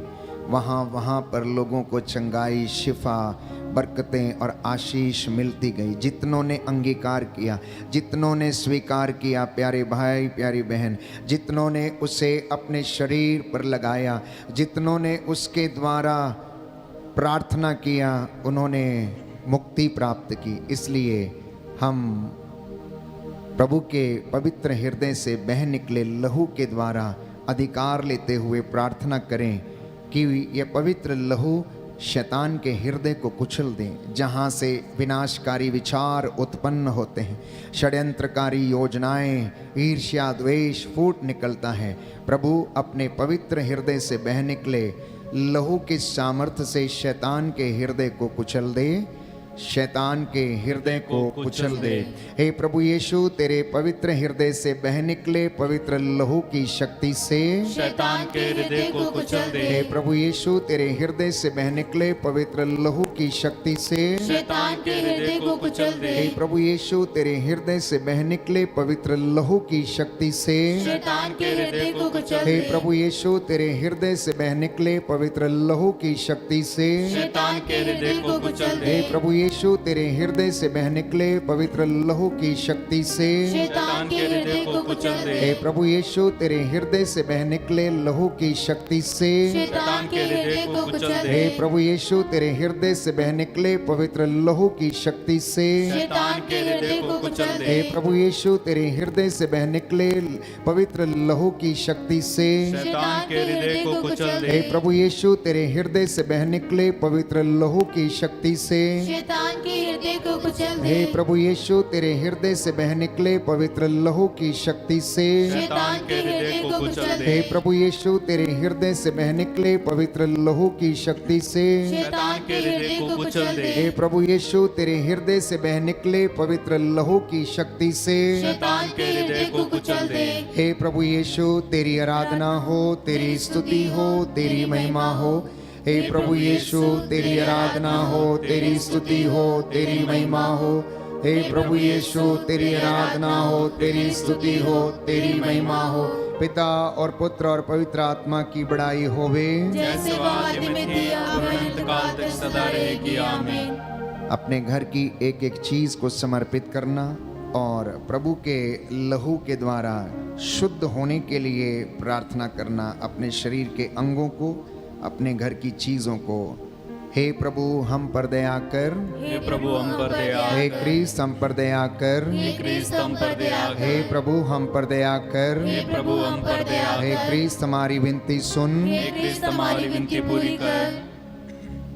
वहाँ वहाँ पर लोगों को चंगाई, शिफा, बरकतें और आशीष मिलती गई। जितनों ने अंगीकार किया, जितनों ने स्वीकार किया, प्यारे भाई प्यारी बहन, जितनों ने उसे अपने शरीर पर लगाया, जितनों ने उसके द्वारा प्रार्थना किया, उन्होंने मुक्ति प्राप्त की। इसलिए हम प्रभु के पवित्र हृदय से बह निकले लहू के द्वारा अधिकार लेते हुए प्रार्थना करें कि यह पवित्र लहू शैतान के हृदय को कुचल दें, जहाँ से विनाशकारी विचार उत्पन्न होते हैं, षड्यंत्रकारी योजनाएं, ईर्ष्या, द्वेष फूट निकलता है। प्रभु अपने पवित्र हृदय से बह निकले लहू के सामर्थ्य से शैतान के हृदय को कुचल दे, शैतान के हृदय को कुचल दे। हे प्रभु यीशु, तेरे पवित्र हृदय से बह निकले पवित्र लहू की शक्ति से शैतान के हृदय को कुचल दे। हे प्रभु यीशु, तेरे हृदय से बह निकले पवित्र लहू की शक्ति से शैतान के हृदय को कुचल दे। हे प्रभु यीशु, तेरे हृदय से बह निकले पवित्र लहू की शक्ति से शैतान के हृदय को कुचल दे। हे प्रभु यीशु, तेरे हृदय से बह निकले पवित्र लहू की शक्ति से शैतान के हृदय को कुचल दे। हे प्रभु यीशु, तेरे हृदय से बह निकले पवित्र लहू की शक्ति से शैतान के हृदय को कुचल दे। हे प्रभु यीशु, तेरे हृदय से बह निकले लहू की शक्ति से शैतान के हृदय को कुचल दे। हे प्रभु यीशु, तेरे हृदय से बह निकले पवित्र लहू की शक्ति से शैतान के हृदय को कुचल दे। हे प्रभु यीशु, तेरे हृदय से बह निकले पवित्र लहू की शक्ति से शैतान के हृदय को कुचल दे। हे प्रभु यीशु, तेरे हृदय से बह निकले पवित्र लहू की शक्ति से शैतान के हृदय को कुचल दे। हे प्रभु यीशु, तेरे हृदय से बह निकले पवित्र लहू की शक्ति से शैतान के हृदय को कुचल दे। हे प्रभु यीशु, तेरे हृदय से बह निकले पवित्र लहू की शक्ति से शैतान के हृदय को कुचल दे। हे प्रभु यीशु, तेरे हृदय से बह निकले पवित्र लहू की शक्ति से शैतान के हृदय को कुचल दे। हे प्रभु यीशु, तेरी आराधना हो, तेरी स्तुति हो, तेरी महिमा हो। हे प्रभु यीशु, तेरी आराधना हो, तेरी स्तुति हो, तेरी महिमा हो। हे प्रभु यीशु, तेरी आराधना हो, तेरी स्तुति हो, तेरी महिमा हो। पिता और पुत्र और पवित्र आत्मा की बड़ाई होवे, जैसे वो आदि में थी अब अनंत काल तक सदा रहेगी। आमीन। अपने घर की एक एक चीज को समर्पित करना और प्रभु के लहू के द्वारा शुद्ध होने के लिए प्रार्थना करना। अपने शरीर के अंगों को, अपने घर की चीजों को। हे प्रभु हम पर दया कर, हे प्रभु हम पर दया हे कर। क्रिस्त हम पर दया कर, हे क्रिस्त हम पर दया कर। हे प्रभु हम पर दया कर, हे प्रभु हम पर दया हे कर। क्रिस्त हमारी विनती सुन। हे क्रिस्त हमारी विनती पूरी कर।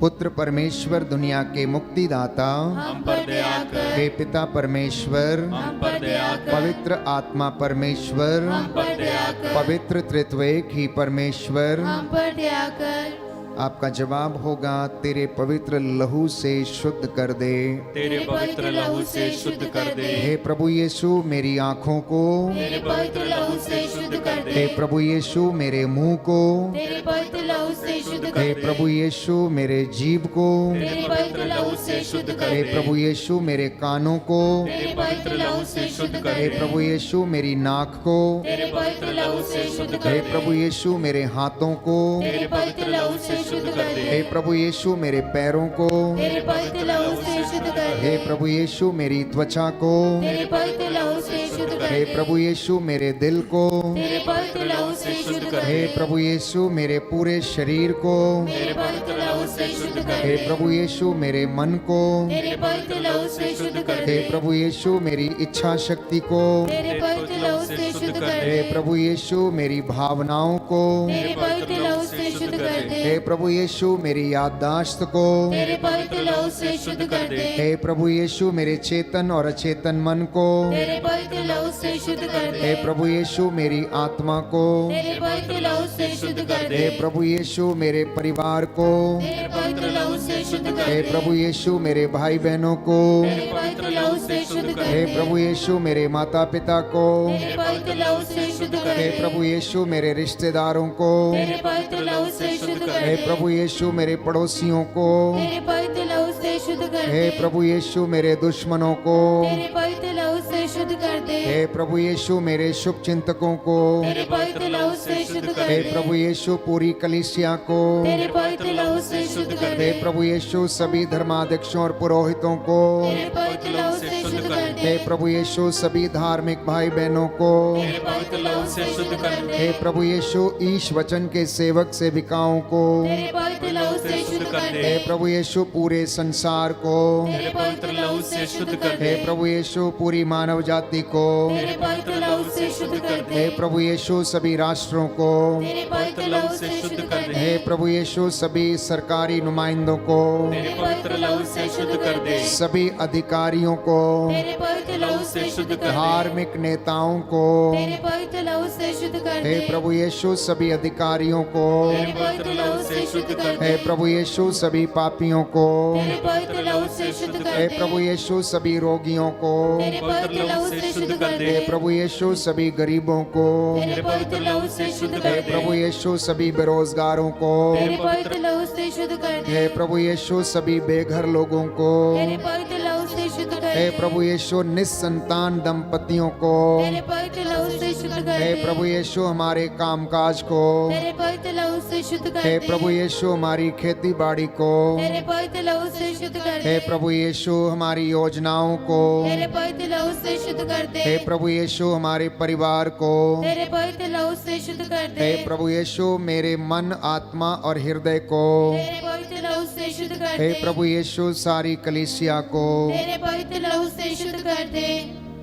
पुत्र परमेश्वर दुनिया के मुक्तिदाता, हम पर दया कर। हे पिता परमेश्वर, हम पर दया कर। पवित्र आत्मा परमेश्वर, हम पर दया कर। पवित्र त्रित्वैक ही परमेश्वर, हम पर दया कर। आपका जवाब होगा, तेरे पवित्र लहू से शुद्ध कर दे। तेरे पवित्र लहू से शुद्ध कर दे। हे प्रभु यीशु, मेरी आँखों को, तेरे पवित्र लहू से शुद्ध कर दे। हे प्रभु यीशु, मेरे मुंह को, तेरे पवित्र लहू से शुद्ध कर हे दे। प्रभु यीशु, मेरे जीभ को, तेरे पवित्र लहू से शुद्ध कर हे दे। प्रभु यीशु, मेरे कानों को, तेरे पवित्र लहू से शुद्ध कर हे दे। प्रभु यीशु, मेरी नाक को, तेरे पवित्र लहू से शुद्ध कर हे दे। प्रभु यीशु, मेरे हाथों को, तेरे पवित्र लहू से शुद्ध कर दे। हे प्रभु यीशु, मेरे पैरों को, तेरे पवित्र लहू से शुद्ध कर दे। हे प्रभु यीशु, मेरी त्वचा को, तेरे पवित्र लहू से शुद्ध कर हे दे। प्रभु यीशु, मेरे दिल को, तेरे पवित्र लहू से शुद्ध कर हे दे। प्रभु यीशु, मेरे पूरे शरीर को, तेरे पवित्र लहू से शुद्ध कर हे दे। प्रभु यीशु, मेरे मन को, तेरे पवित्र लहू से शुद्ध कर हे दे। प्रभु यीशु, मेरी इच्छा शक्ति को, तेरे पवित्र लहू से शुद्ध कर हे दे। प्रभु यीशु, मेरी भावनाओं को, तेरे पवित्र लहू से शुद्ध कर दे। हे प्रभु यीशु, मेरी याददाश्त को, तेरे पवित्र लहू से शुद्ध कर दे। हे प्रभु यीशु, मेरे चेतन और अचेतन मन को, तेरे पवित्र लहू से शुद्ध कर दे। हे प्रभु यीशु मेरी आत्मा को, तेरे पवित्र लहू से शुद्ध कर दे। हे प्रभु यीशु मेरे परिवार को, तेरे पवित्र लहू से शुद्ध कर हे दे। प्रभु यीशु मेरे भाई बहनों को, तेरे पवित्र लहू से शुद्ध कर हे दे। प्रभु यीशु मेरे माता पिता को, तेरे पवित्र लहू से शुद्ध कर हे दे। प्रभु यीशु मेरे रिश्तेदारों को, तेरे पवित्र लहू से शुद्ध कर हे दे। प्रभु यीशु मेरे पड़ोसियों को, तेरे पवित्र लहू से शुद्ध कर हे दे। प्रभु यीशु मेरे दुश्मनों को, तेरे पवित्र लहू से शुद्ध कर दे। हे प्रभु यीशु मेरे शुभ चिंतकों को, तेरे पवित्र लहू से शुद्ध कर हे दे। प्रभु यीशु पूरी कलीसिया को, तेरे पवित्र लहू से शुद्ध कर हे दे। प्रभु यीशु सभी धर्माध्यक्षों और पुरोहितों को, तेरे पवित्र लहू से शुद्ध कर दे। हे प्रभु यीशु सभी धार्मिक भाई बहनों को, तेरे पवित्र लहू से शुद्ध कर दे। हे प्रभु यीशु ईश वचन के सेवक सेविकाओं को, तेरे पवित्र लहू से शुद्ध कर हे दे। प्रभु यीशु पूरे संसार को, तेरे पवित्र लहू से शुद्ध कर दे। हे प्रभु यीशु पूरी मानव जाति को, तेरे पवित्र लहू से शुद्ध कर दे। हे प्रभु यीशु सभी राष्ट्रों को, तेरे पवित्र लहू से शुद्ध कर दे। हे प्रभु यीशु सभी सरकारी नुमाइंदों को, तेरे पवित्र लहू से शुद्ध कर दे। सभी अधिकारियों को, तेरे पवित्र लहू से शुद्ध कर दे। धार्मिक नेताओं को, तेरे पवित्र लहू से शुद्ध कर हे दे। प्रभु यीशु सभी अधिकारियों को, तेरे पवित्र लहू से शुद्ध कर दे। हे प्रभु यीशु सभी पापियों को, तेरे पवित्र लहू से शुद्ध कर हे दे। प्रभु यीशु सभी रोगियों को, तेरे पवित्र लहू से शुद्ध कर दे। हे प्रभु यीशु सभी गरीबों को, तेरे पवित्र लहू से शुद्ध कर हे दे। प्रभु यीशु सभी बेरोजगारों को, तेरे पवित्र लहू से शुद्ध कर दे। हे प्रभु यीशु सभी बेघर लोगों को, तेरे पवित्र लहू से शुद्ध कर हे दे। प्रभु यीशु निस्संतान दंपतियों को, तेरे पवित्र लहू से शुद्ध कर हे दे। प्रभु यीशु हमारे कामकाज को, तेरे पवित्र लहू से शुद्ध कर हे दे। प्रभु यीशु हमारी खेती बाड़ी को, तेरे पवित्र लहू से शुद्ध कर हे दे। प्रभु यीशु हमारी योजनाओं को, तेरे पवित्र लहू से शुद्ध कर दे। हे प्रभु यीशु हमारे परिवार को, तेरे पवित्र लहू से शुद्ध कर दे। हे प्रभु यीशु मेरे मन आत्मा और हृदय को, तेरे पवित्र लहू से शुद्ध कर हे दे। प्रभु यीशु सारी कलीसिया को, तेरे पवित्र लहू से शुद्ध कर दे।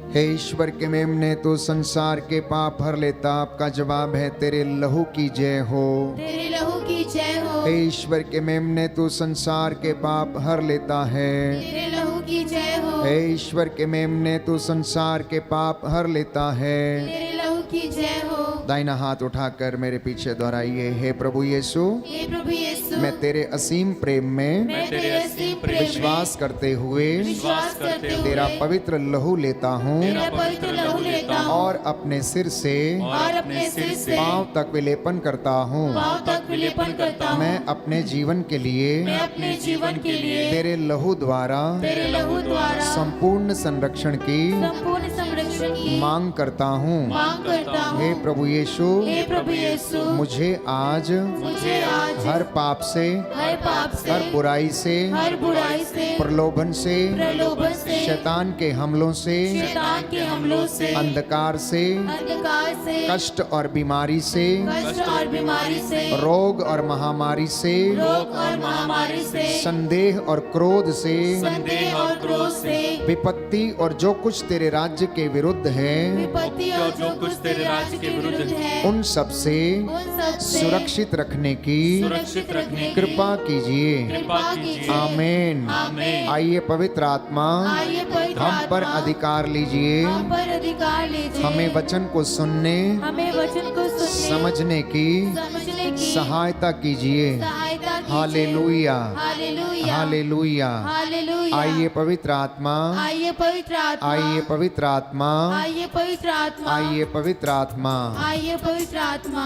हे ईश्वर के मेमने तो संसार के पाप भर लेता, आपका जवाब है तेरे लहू की जय हो। तेरे लहू की जय हो। हे ईश्वर के मेमने तो संसार के पाप हर लेता है। तेरे लहू की जय हो। हे ईश्वर के मेमने तो संसार के पाप हर लेता है। तेरे लहू की जय हो। दाहिना हाथ उठाकर मेरे पीछे दोहराइए, हे प्रभु यीशु, हे प्रभु यीशु, मैं तेरे असीम प्रेम में मैं तेरे असीम प्रेम में विश्वास करते हुए विश्वास करते हुए तेरा पवित्र लहू लेता हूँ तेरा पवित्र लहू लेता हूँ और अपने सिर से और अपने सिर से पांव तक विलेपन करता हूँ। पांव तक विलेपन करता हूँ। मैं अपने जीवन के लिए मैं अपने जीवन के लिए तेरे लहू द्वारा तेरे लहू द्वारा संपूर्ण संरक्षण की संपूर्ण संरक्षण की मांग करता हूँ। मांग करता हूँ। हे प्रभु यीशु, हे प्रभु यीशु, मुझे आज मुझे आज हर पाप से, हर पाप से, हर बुराई से, हर बुराई से, प्रलोभन से, प्रलोभन से, शैतान के हमलों से, शैतान के हमलों से, अंधकार से, अंधकार से, कष्ट और बीमारी से, कष्ट और बीमारी से, रोग और महामारी से, रोग और महामारी से, संदेह और क्रोध से, संदेह और क्रोध से, विपत्ति और जो कुछ तेरे राज्य के विरुद्ध है, विपत्ति और जो कुछ तेरे राज्य के विरुद्ध है, उन सब से उन सब से सुरक्षित रखने की सुरक्षित रखने की कृपा कीजिए। कृपा कीजिए। आमीन। आमीन। आइए पवित्र आत्मा आइए पवित्र हम पर आत्मा, अधिकार लीजिए। हम पर अधिकार लीजिए। हमें वचन को सुनने, हमें वचन को सुनने, समझने की समझने की सहायता कीजिए। सहायता कीजिए। Hallelujah, hallelujah, hallelujah. हालेलुया। आइए पवित्र आत्मा, आइए पवित्र आत्मा, आइए पवित्र आत्मा, आइए पवित्र आत्मा, आइए पवित्र आत्मा। आइए पवित्र आत्मा।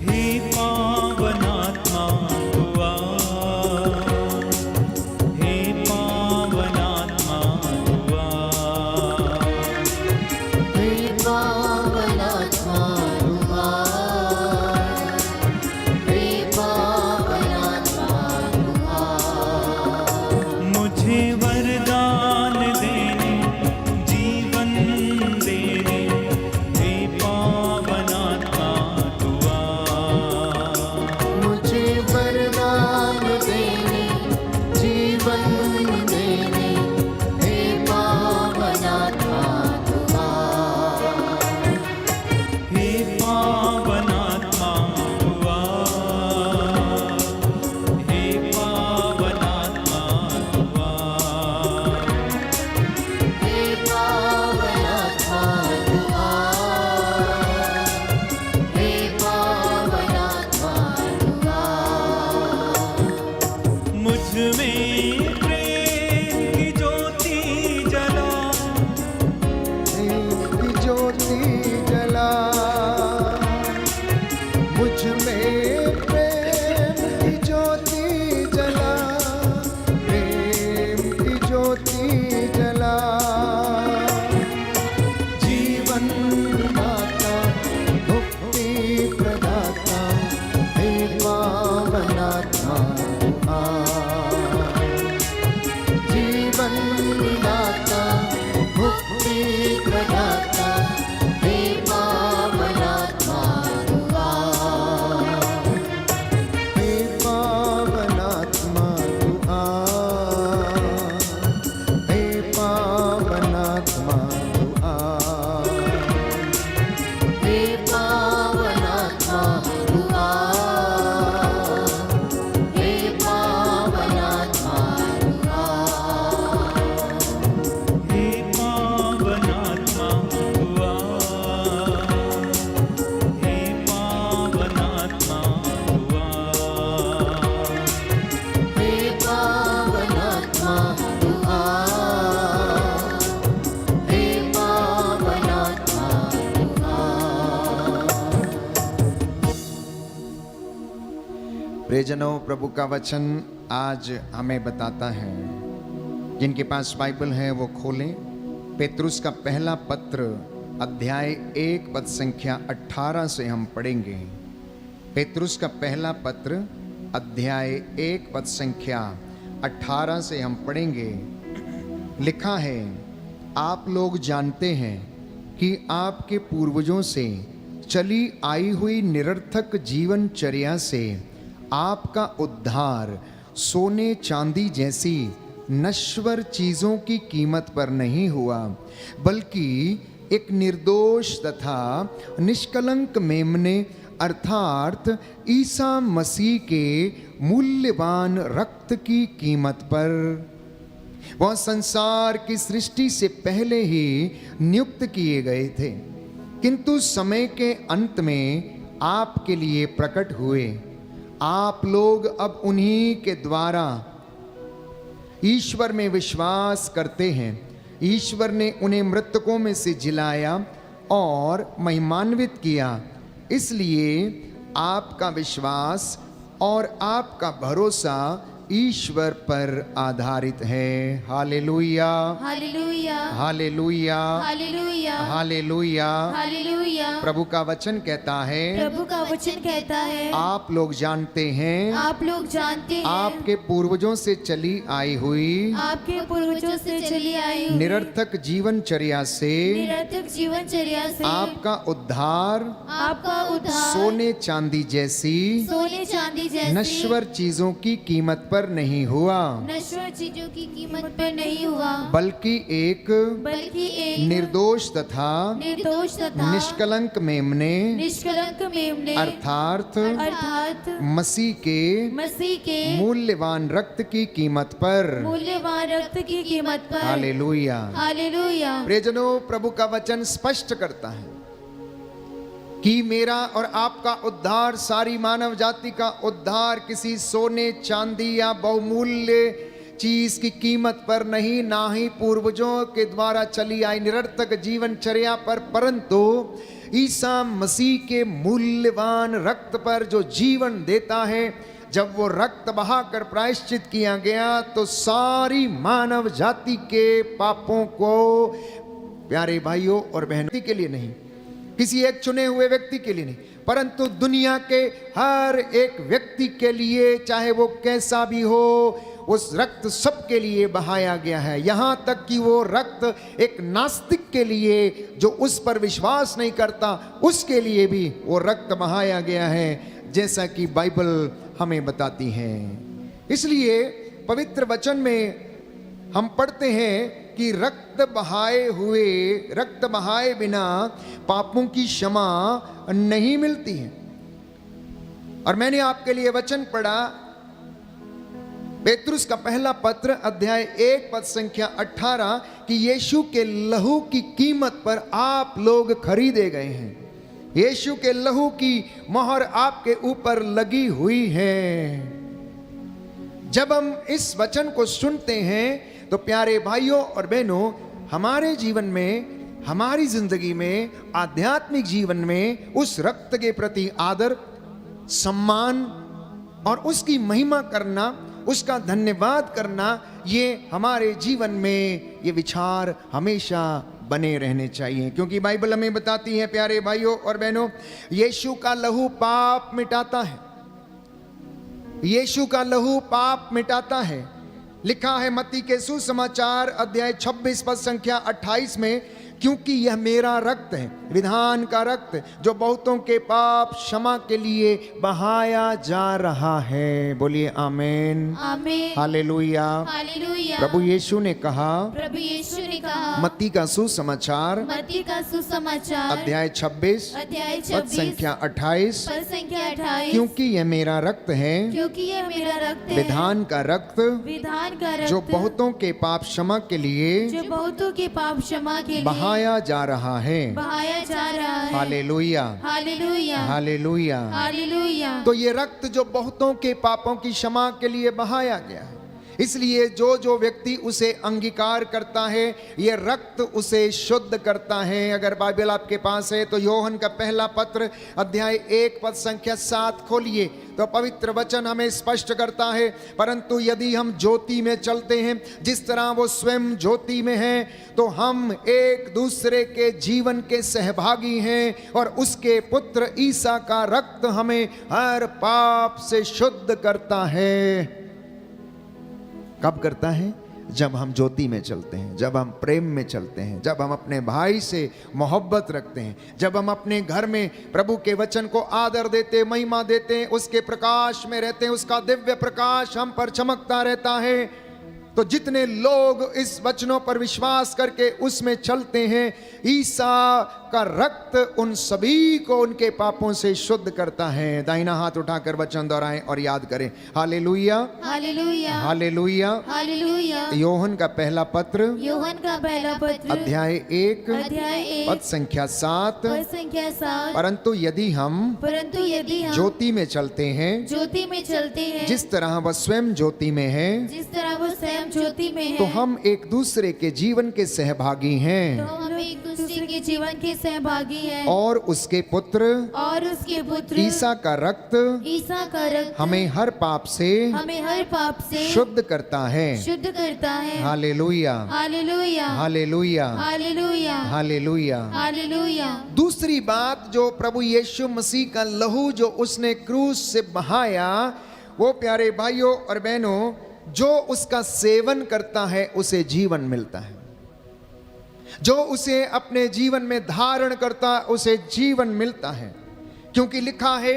हे पावनात्मा दुआ, हे पावनात्मा दुआ, हे पावनात्मा दुआ, हे पावनात्मा प्रदाता, हे पावनात्मा तू आ, हे पावनात्मा तू आ, हे पावनात्मा तू आ, हे पावनात्मा तू आ, हे पावनात्मा तू आ। हे पावनात्मा हुआ, हे पावनात्मा हुआ, हे पावनात्मा तू आ, हे पावनात्मा तू आ। प्रियजनों, प्रभु का वचन आज हमें बताता है, जिनके पास बाइबल है वो खोलें। पेतरुस का पहला पत्र अध्याय 1 पद संख्या 18 से हम पढ़ेंगे। पेतरुस का पहला पत्र अध्याय 1 पद संख्या 18 से हम पढ़ेंगे। लिखा है, आप लोग जानते हैं कि आपके पूर्वजों से चली आई हुई निरर्थक जीवनचर्या से आपका उद्धार सोने चांदी जैसी नश्वर चीजों की कीमत पर नहीं हुआ, बल्कि एक निर्दोष तथा निष्कलंक मेमने अर्थात ईसा मसीह के मूल्यवान रक्त की कीमत पर। वह संसार की सृष्टि से पहले ही नियुक्त किए गए थे, किंतु समय के अंत में आपके लिए प्रकट हुए। आप लोग अब उन्हीं के द्वारा ईश्वर में विश्वास करते हैं। ईश्वर ने उन्हें मृतकों में से जिलाया और महिमान्वित किया, इसलिए आपका विश्वास और आपका भरोसा ईश्वर पर आधारित है। Hallelujah, hallelujah, hallelujah, hallelujah, hallelujah. Hallelujah. प्रभु का वचन कहता है, प्रभु का वचन कहता है, आप लोग जानते हैं, आप लोग जानते हैं, आपके पूर्वजों से चली आई हुई आपके पूर्वजों से चली आई हुई निरर्थक जीवनचर्या से निरर्थक जीवनचर्या से आपका उद्धार आपका उद्धार सोने चांदी जैसी सोने चांदी जैसी नश्वर चीजों की कीमत पर नहीं हुआ, नश्वर चीजों की कीमत पर नहीं हुआ, बल्कि एक निर्दोष तथा निर्दोष तथा निष्कलंक मेमने निष्कलंक मेमने अर्थात मसीह मसीह के मूल्यवान रक्त की कीमत पर। मूल्यवान रक्त की कीमत पर। Hallelujah, hallelujah. प्रियजनों, प्रभु का वचन स्पष्ट करता है कि मेरा और आपका उद्धार, सारी मानव जाति का उद्धार किसी सोने चांदी या बहुमूल्य चीज की कीमत पर नहीं, ना ही पूर्वजों के द्वारा चली आई निरर्थक जीवनचर्या पर, परंतु ईसा मसीह के मूल्यवान रक्त पर जो जीवन देता है। जब वो रक्त बहाकर प्रायश्चित किया गया तो सारी मानव जाति के पापों को, प्यारे भाइयों और बहनों, के लिए नहीं, किसी एक चुने हुए व्यक्ति के लिए नहीं, परंतु दुनिया के हर एक व्यक्ति के लिए, चाहे वो कैसा भी हो, उस रक्त सबके लिए बहाया गया है। यहाँ तक कि वो रक्त एक नास्तिक के लिए, जो उस पर विश्वास नहीं करता, उसके लिए भी वो रक्त बहाया गया है, जैसा कि बाइबल हमें बताती है। इसलिए पवित्र वचन में हम पढ़ते हैं कि रक्त बहाए बिना पापों की क्षमा नहीं मिलती है। और मैंने आपके लिए वचन पढ़ा, पेतरुस का पहला पत्र अध्याय 1 पद संख्या 18, कि यीशु के लहू की कीमत पर आप लोग खरीदे गए हैं। यीशु के लहू की मोहर आपके ऊपर लगी हुई है। जब हम इस वचन को सुनते हैं तो प्यारे भाइयों और बहनों, हमारे जीवन में, हमारी जिंदगी में, आध्यात्मिक जीवन में उस रक्त के प्रति आदर, सम्मान और उसकी महिमा करना, उसका धन्यवाद करना, ये हमारे जीवन में ये विचार हमेशा बने रहने चाहिए। क्योंकि बाइबल हमें बताती है प्यारे भाइयों और बहनों, यीशु का लहू पाप मिटाता है। यीशु का लहू पाप मिटाता है। लिखा है मत्ती के सुसमाचार अध्याय 26 पद संख्या 28 में, क्योंकि यह मेरा रक्त है, विधान का रक्त, जो बहुतों के पाप क्षमा के लिए बहाया जा रहा है। बोलिए आमीन, आमीन, हालेलुया। हालेलुया। प्रभु यीशु ने कहा, प्रभु यीशु ने कहा, मत्ती का सुसमाचार मत्ती का सुसमाचार अध्याय 26 अध्याय पद 26 संख्या 28, पद संख्या 28, क्योंकि यह मेरा रक्त है, क्योंकि यह मेरा रक्त है, विधान का रक्त, विधान का रक्त, जो बहुतों के पाप क्षमा के लिए जो बहुतों के पाप क्षमा के लिए बहाया जा रहा है। बहाया जा रहा है। Hallelujah, hallelujah, hallelujah. हालेलुया। तो ये रक्त जो बहुतों के पापों की क्षमा के लिए बहाया गया है, इसलिए जो जो व्यक्ति उसे अंगीकार करता है, ये रक्त उसे शुद्ध करता है। अगर बाइबल आपके पास है तो योहन का पहला पत्र अध्याय 1 पद संख्या 7 खोलिए, तो पवित्र वचन हमें स्पष्ट करता है, परंतु यदि हम ज्योति में चलते हैं जिस तरह वो स्वयं ज्योति में है, तो हम एक दूसरे के जीवन के सहभागी हैं और उसके पुत्र ईसा का रक्त हमें हर पाप से शुद्ध करता है। कब करता है? जब हम ज्योति में चलते हैं, जब हम प्रेम में चलते हैं, जब हम अपने भाई से मोहब्बत रखते हैं, जब हम अपने घर में प्रभु के वचन को आदर देते, महिमा देते हैं, उसके प्रकाश में रहते हैं, उसका दिव्य प्रकाश हम पर चमकता रहता है। तो जितने लोग इस वचनों पर विश्वास करके उसमें चलते हैं, ईसा का रक्त उन सभी को उनके पापों से शुद्ध करता है। दाहिना हाथ उठाकर वचन दोहराएं और याद करें। Hallelujah, hallelujah, hallelujah. Hallelujah. Yohan का पहला पत्र यूहन्ना का पहला पत्र अध्याय 1 पद संख्या 7, पद संख्या 7, परंतु यदि हम ज्योति में चलते हैं, ज्योति में चलते हैं, जिस तरह वह स्वयं ज्योति में है, जिस तरह वो स्वयं ज्योति में है, तो हम एक दूसरे के जीवन के सहभागी हैं, तो हम एक दूसरे के जीवन के सहभागी हैं, और उसके पुत्र ईसा का रक्त हमें हर पाप से शुद्ध करता है। Hallelujah, hallelujah, hallelujah, hallelujah, hallelujah. Hallelujah. दूसरी बात, जो प्रभु यीशु मसीह का लहू जो उसने क्रूस से बहाया, वो प्यारे भाइयों और बहनों, जो उसका सेवन करता है उसे जीवन मिलता है, जो उसे अपने जीवन में धारण करता है उसे जीवन मिलता है। क्योंकि लिखा है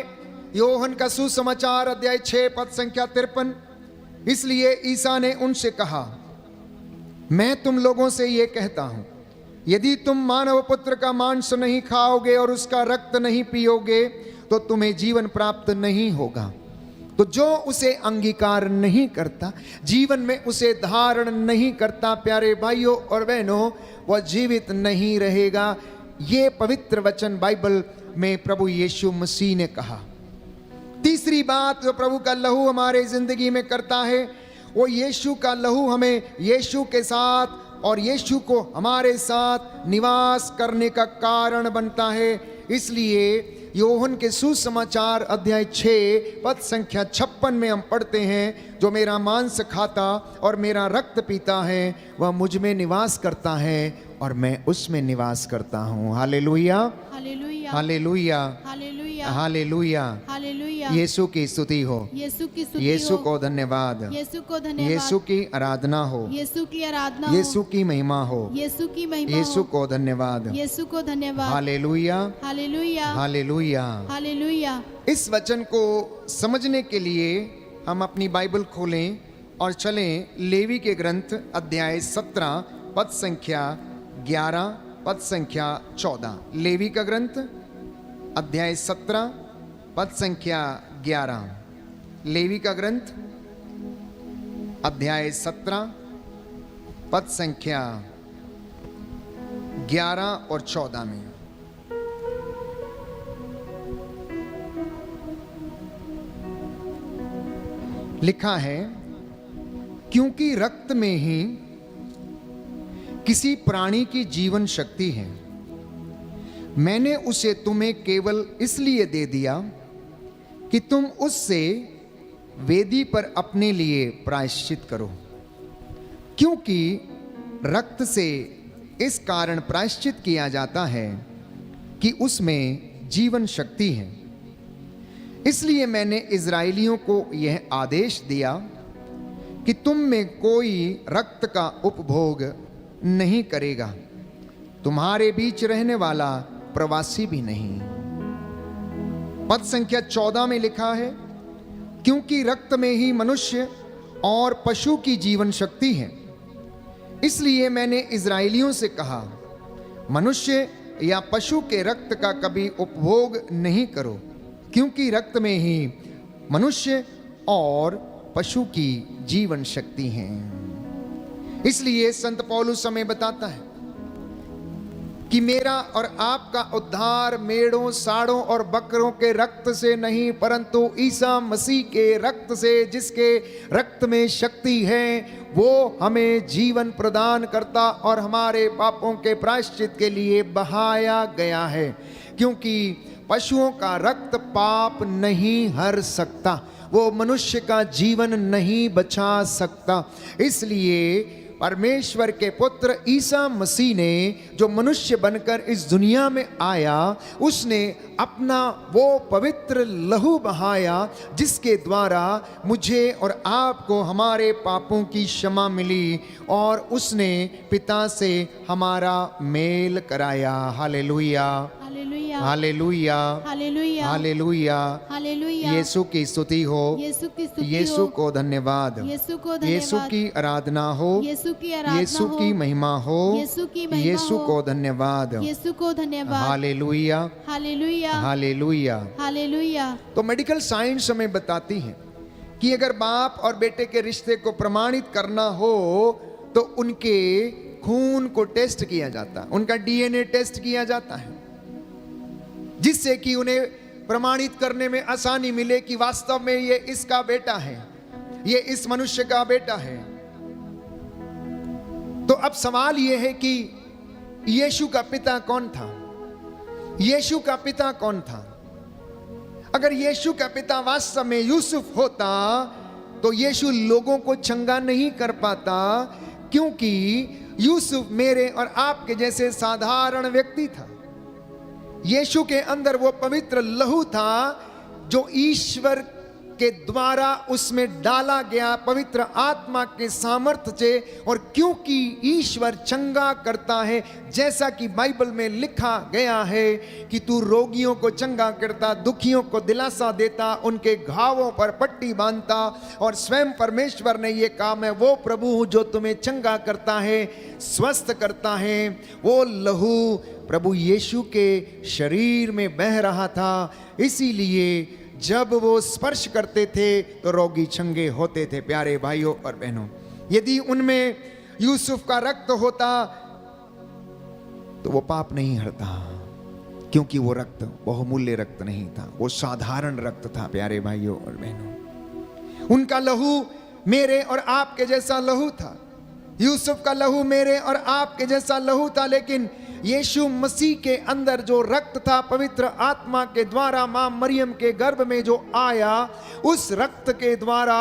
योहन का सुसमाचार अध्याय 6 पद संख्या 53, इसलिए ईसा ने उनसे कहा, मैं तुम लोगों से ये कहता हूं, यदि तुम मानव पुत्र का मांस नहीं खाओगे और उसका रक्त नहीं पियोगे तो तुम्हें जीवन प्राप्त नहीं होगा। तो जो उसे अंगीकार नहीं करता, जीवन में उसे धारण नहीं करता, प्यारे भाइयों और बहनों, वह जीवित नहीं रहेगा। ये पवित्र वचन बाइबल में प्रभु यीशु मसीह ने कहा। तीसरी बात जो प्रभु का लहू हमारे जिंदगी में करता है, वो यीशु का लहू हमें यीशु के साथ और यीशु को हमारे साथ निवास करने का कारण बनता है। इसलिए योहन के सुसमाचार अध्याय 6 पद संख्या 56 में हम पढ़ते हैं, जो मेरा मांस खाता और मेरा रक्त पीता है वह मुझ में निवास करता है और मैं उसमें निवास करता हूँ। Hallelujah, hallelujah, hallelujah, hallelujah, hallelujah. Hallelujah. यीशु की स्तुति हो, यीशु की स्तुति यीशु हो, को धन्यवाद, यीशु को धन्यवाद, यीशु की आराधना हो, यीशु की आराधना हो, यीशु की महिमा हो, यीशु की महिमा यीशु हो, को धन्यवाद, यीशु को धन्यवाद। Hallelujah, hallelujah, hallelujah. हालेलुया। इस वचन को समझने के लिए हम अपनी बाइबल खोलें और चलें लेवी के ग्रंथ अध्याय 17 पद संख्या 11 पद संख्या 14। लेवी का ग्रंथ अध्याय 17 पद संख्या 11। लेवी का ग्रंथ अध्याय 17 पद संख्या 11 और 14 में लिखा है, क्योंकि रक्त में ही किसी प्राणी की जीवन शक्ति है, मैंने उसे तुम्हें केवल इसलिए दे दिया कि तुम उससे वेदी पर अपने लिए प्रायश्चित करो। क्योंकि रक्त से इस कारण प्रायश्चित किया जाता है कि उसमें जीवन शक्ति है। इसलिए मैंने इज़राइलियों को यह आदेश दिया कि तुम में कोई रक्त का उपभोग नहीं करेगा, तुम्हारे बीच रहने वाला प्रवासी भी नहीं। पद संख्या 14 में लिखा है, क्योंकि रक्त में ही मनुष्य और पशु की जीवन शक्ति है, इसलिए मैंने इजराइलियों से कहा, मनुष्य या पशु के रक्त का कभी उपभोग नहीं करो, क्योंकि रक्त में ही मनुष्य और पशु की जीवन शक्ति है। इसलिए संत पौलुस हमें बताता है कि मेरा और आपका उद्धार मेढ़ों, साड़ों और बकरों के रक्त से नहीं, परंतु ईसा मसीह के रक्त से, जिसके रक्त में शक्ति है, वो हमें जीवन प्रदान करता और हमारे पापों के प्रायश्चित के लिए बहाया गया है। क्योंकि पशुओं का रक्त पाप नहीं हर सकता, वो मनुष्य का जीवन नहीं बचा सकता। इसलिए परमेश्वर के पुत्र ईसा मसीह ने, जो मनुष्य बनकर इस दुनिया में आया, उसने अपना वो पवित्र लहू बहाया, जिसके द्वारा मुझे और आपको हमारे पापों की क्षमा मिली और उसने पिता से हमारा मेल कराया। Hallelujah, hallelujah, hallelujah, hallelujah, hallelujah. Hallelujah. यीशु की स्तुति हो, यीशु की स्तुति यीशु हो, को धन्यवाद, यीशु को धन्यवाद, यीशु की आराधना हो, यीशु की आराधना यीशु हो, की महिमा हो, यीशु की महिमा यीशु हो, को धन्यवाद। यीशु को धन्यवाद। Hallelujah, hallelujah, hallelujah. हालेलुया। तो मेडिकल साइंस हमें बताती है कि अगर बाप और बेटे के रिश्ते को प्रमाणित करना हो तो उनके खून को टेस्ट किया जाता है, उनका डीएनए टेस्ट किया जाता है, जिससे कि उन्हें प्रमाणित करने में आसानी मिले कि वास्तव में ये इसका बेटा है, ये इस मनुष्य का बेटा है। तो अब सवाल ये है कि यीशु का पिता कौन था? यीशु का पिता कौन था? अगर यीशु का पिता वास्तव में यूसुफ होता तो यीशु लोगों को चंगा नहीं कर पाता, क्योंकि यूसुफ मेरे और आपके जैसे साधारण व्यक्ति था। यीशु के अंदर वो पवित्र लहू था जो ईश्वर के द्वारा उसमें डाला गया, पवित्र आत्मा के सामर्थ्य से। और क्योंकि ईश्वर चंगा करता है, जैसा कि बाइबल में लिखा गया है कि तू रोगियों को चंगा करता, दुखियों को दिलासा देता, उनके घावों पर पट्टी बांधता, और स्वयं परमेश्वर ने ये कहा, मैं वो प्रभु हूं जो तुम्हें चंगा करता है, स्वस्थ करता है। वो लहू प्रभु यीशु के शरीर में बह रहा था, इसीलिए जब वो स्पर्श करते थे तो रोगी चंगे होते थे। प्यारे भाइयों और बहनों, यदि उनमें यूसुफ का रक्त होता तो वो पाप नहीं हरता, क्योंकि वो रक्त बहुमूल्य रक्त नहीं था, वो साधारण रक्त था। प्यारे भाइयों और बहनों, उनका लहू मेरे और आपके जैसा लहू था, यूसुफ का लहू मेरे और आपके जैसा लहू था। लेकिन यीशु मसीह के अंदर जो रक्त था, पवित्र आत्मा के द्वारा मां मरियम के गर्भ में जो आया, उस रक्त के द्वारा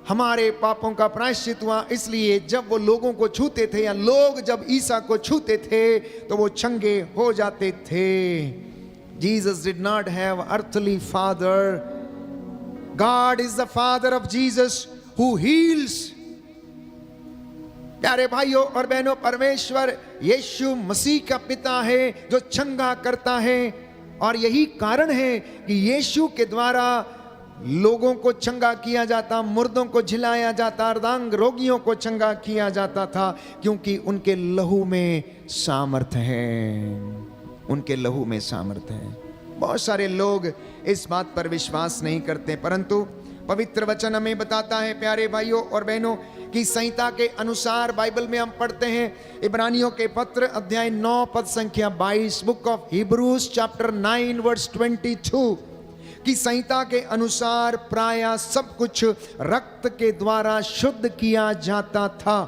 हमारे पापों का प्रायश्चित हुआ। इसलिए जब वो लोगों को छूते थे, या लोग जब ईसा को छूते थे, तो वो चंगे हो जाते थे। Jesus did not have earthly father, God is the father of Jesus who heels. प्यारे भाइयों और बहनों, परमेश्वर यीशु मसीह का पिता है जो चंगा करता है, और यही कारण है कि यीशु के द्वारा लोगों को चंगा किया जाता, मुर्दों को झिलाया जाता, अर्धांग रोगियों को चंगा किया जाता था, क्योंकि उनके लहू में सामर्थ है, उनके लहू में सामर्थ है। बहुत सारे लोग इस बात पर विश्वास नहीं करते, परंतु पवित्र वचन हमें बताता है प्यारे भाइयों और बहनों कि संहिता के अनुसार बाइबल में हम पढ़ते हैं, इब्रानियों के पत्र अध्याय 9 पद संख्या 22, book of Hebrews chapter 9 verse 22, कि संहिता के अनुसार प्रायः सब कुछ रक्त के द्वारा शुद्ध किया जाता था,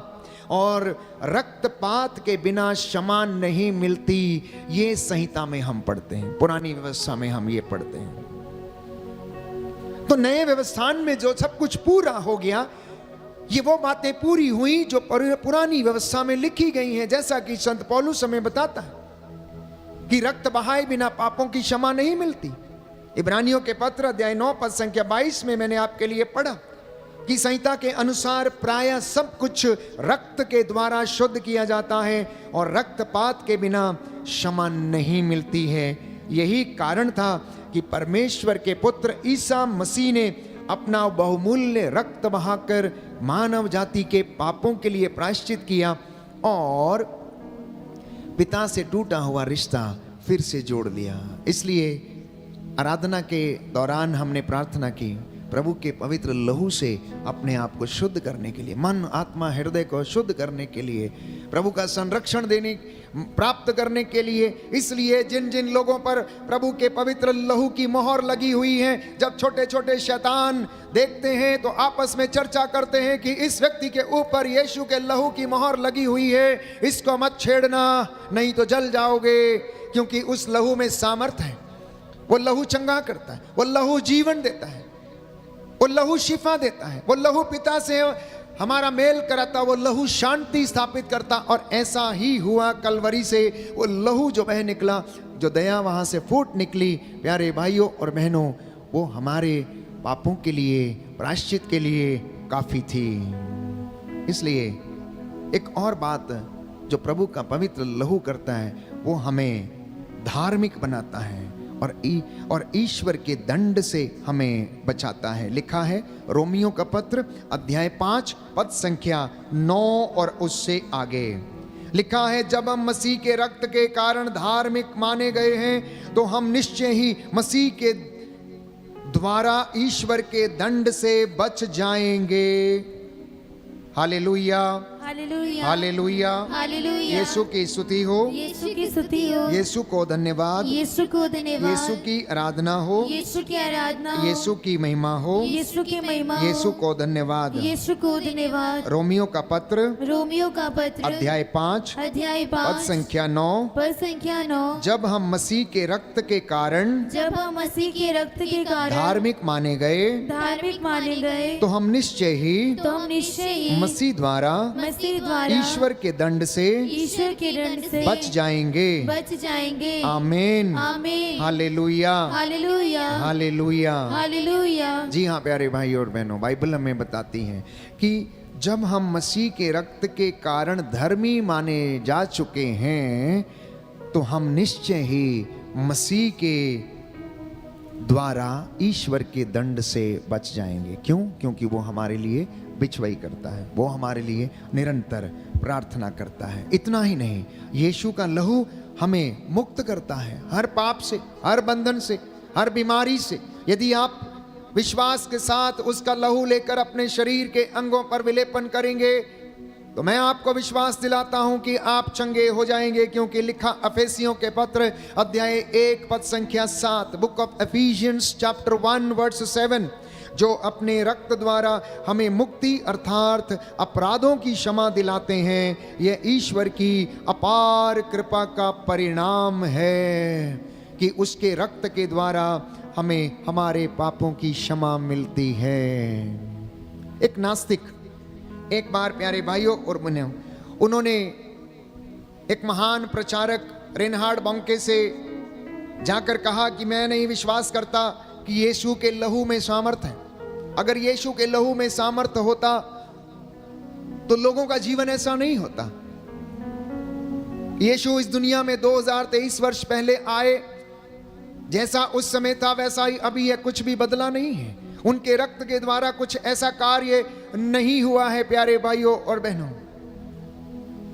और रक्तपात के बिना क्षमा नहीं मिलती। ये संहिता में हम पढ़ते हैं, पुरानी व्यवस्था में हम ये पढ़ते हैं। तो नए व्यवस्थान में जो सब कुछ पूरा हो गया, ये वो बातें पूरी हुई जो पुरानी व्यवस्था में लिखी गई हैं। जैसा कि संत पौलुस हमें बताता है कि रक्त बहाए बिना पापों की क्षमा नहीं मिलती। इब्रानियों के पत्र अध्याय 9 पद संख्या 22 में मैंने आपके लिए पढ़ा की संहिता के अनुसार प्रायः सब कुछ रक्त के द्वारा शुद्ध किया जाता है और रक्तपात के बिना क्षमा नहीं मिलती है। यही कारण था कि परमेश्वर के पुत्र ईसा मसीह ने अपना बहुमूल्य रक्त बहाकर मानव जाति के पापों के लिए प्रायश्चित किया और पिता से टूटा हुआ रिश्ता फिर से जोड़ लिया। इसलिए आराधना के दौरान हमने प्रार्थना की, प्रभु के पवित्र लहू से अपने आप को शुद्ध करने के लिए, मन आत्मा हृदय को शुद्ध करने के लिए, प्रभु का संरक्षण देने प्राप्त करने के लिए। इसलिए जिन जिन लोगों पर प्रभु के पवित्र लहू की मोहर लगी हुई है, जब छोटे छोटे शैतान देखते हैं तो आपस में चर्चा करते हैं कि इस व्यक्ति के ऊपर यीशु के लहू की मोहर लगी हुई है, इसको मत छेड़ना नहीं तो जल जाओगे, क्योंकि उस लहू में सामर्थ है। वो लहू चंगा करता है, वो लहू जीवन देता है, वो लहू शिफा देता है, वो लहू पिता से हमारा मेल कराता, वो लहू शांति स्थापित करता। और ऐसा ही हुआ कलवरी से वो लहू जो बह निकला, जो दया वहां से फूट निकली, प्यारे भाइयों और बहनों, वो हमारे पापों के लिए, प्रायश्चित के लिए काफी थी। इसलिए एक और बात जो प्रभु का पवित्र लहू करता है, वो हमें धार्मिक बनाता है और ईश्वर के दंड से हमें बचाता है। लिखा है रोमियो का पत्र अध्याय 5 पद संख्या 9 और उससे आगे लिखा है, जब हम मसीह के रक्त के कारण धार्मिक माने गए हैं तो हम निश्चय ही मसीह के द्वारा ईश्वर के दंड से बच जाएंगे। Hallelujah, hallelujah, hallelujah, hallelujah. यीशु की स्तुति हो, यीशु की स्तुति हो, यीशु को धन्यवाद, यीशु को धन्यवाद, यीशु की आराधना हो, यीशु की आराधना हो, यीशु की महिमा हो, यीशु की महिमा हो, यीशु को धन्यवाद। यीशु को धन्यवाद। रोमियो का पत्र रोमियो का पत्र अध्याय 5 अध्याय पद 5 संख्या 9, पद संख्या 9, जब हम मसीह के रक्त के कारण जब हम मसीह के रक्त के कारण धार्मिक माने गए धार्मिक माने गए तो हम निश्चय ही तो हम निश्चय ही मसीह द्वारा ईश्वर के दंड से बच जाएंगे, बच जाएंगे। आमीन, आमीन, हालेलुया, हालेलुया, हालेलुया, हालेलुया। जी हाँ प्यारे भाई और बहनों, बाइबल हमें बताती है कि जब हम मसीह के रक्त के कारण धर्मी माने जा चुके हैं तो हम निश्चय ही मसीह के द्वारा ईश्वर के दंड से बच जाएंगे। क्यों? क्योंकि वो हमारे लिए बिचवाई करता है, वो हमारे लिए निरंतर प्रार्थना करता है। इतना ही नहीं, यीशु का लहू हमें मुक्त करता है हर पाप से, हर बंधन से, हर बीमारी से। यदि आप विश्वास के साथ उसका लहू लेकर अपने शरीर के अंगों पर विलेपन करेंगे तो मैं आपको विश्वास दिलाता हूं कि आप चंगे हो जाएंगे, क्योंकि लिखा एफेसियों के पत्र अध्याय 1 पद संख्या 7, book of Ephesians chapter 1 verse 7, जो अपने रक्त द्वारा हमें मुक्ति अर्थात अपराधों की क्षमा दिलाते हैं। यह ईश्वर की अपार कृपा का परिणाम है कि उसके रक्त के द्वारा हमें हमारे पापों की क्षमा मिलती है। एक नास्तिक एक बार प्यारे भाइयों और बहनों, उन्होंने एक महान प्रचारक रेनहार्ड बॉन्के से जाकर कहा कि मैं नहीं विश्वास करता कि यीशु के लहू में सामर्थ है। अगर यीशु के लहू में सामर्थ होता तो लोगों का जीवन ऐसा नहीं होता। यीशु इस दुनिया में 2023 वर्ष पहले आए, जैसा उस समय था वैसा ही अभी है, कुछ भी बदला नहीं है। उनके रक्त के द्वारा कुछ ऐसा कार्य नहीं हुआ है प्यारे भाइयों और बहनों।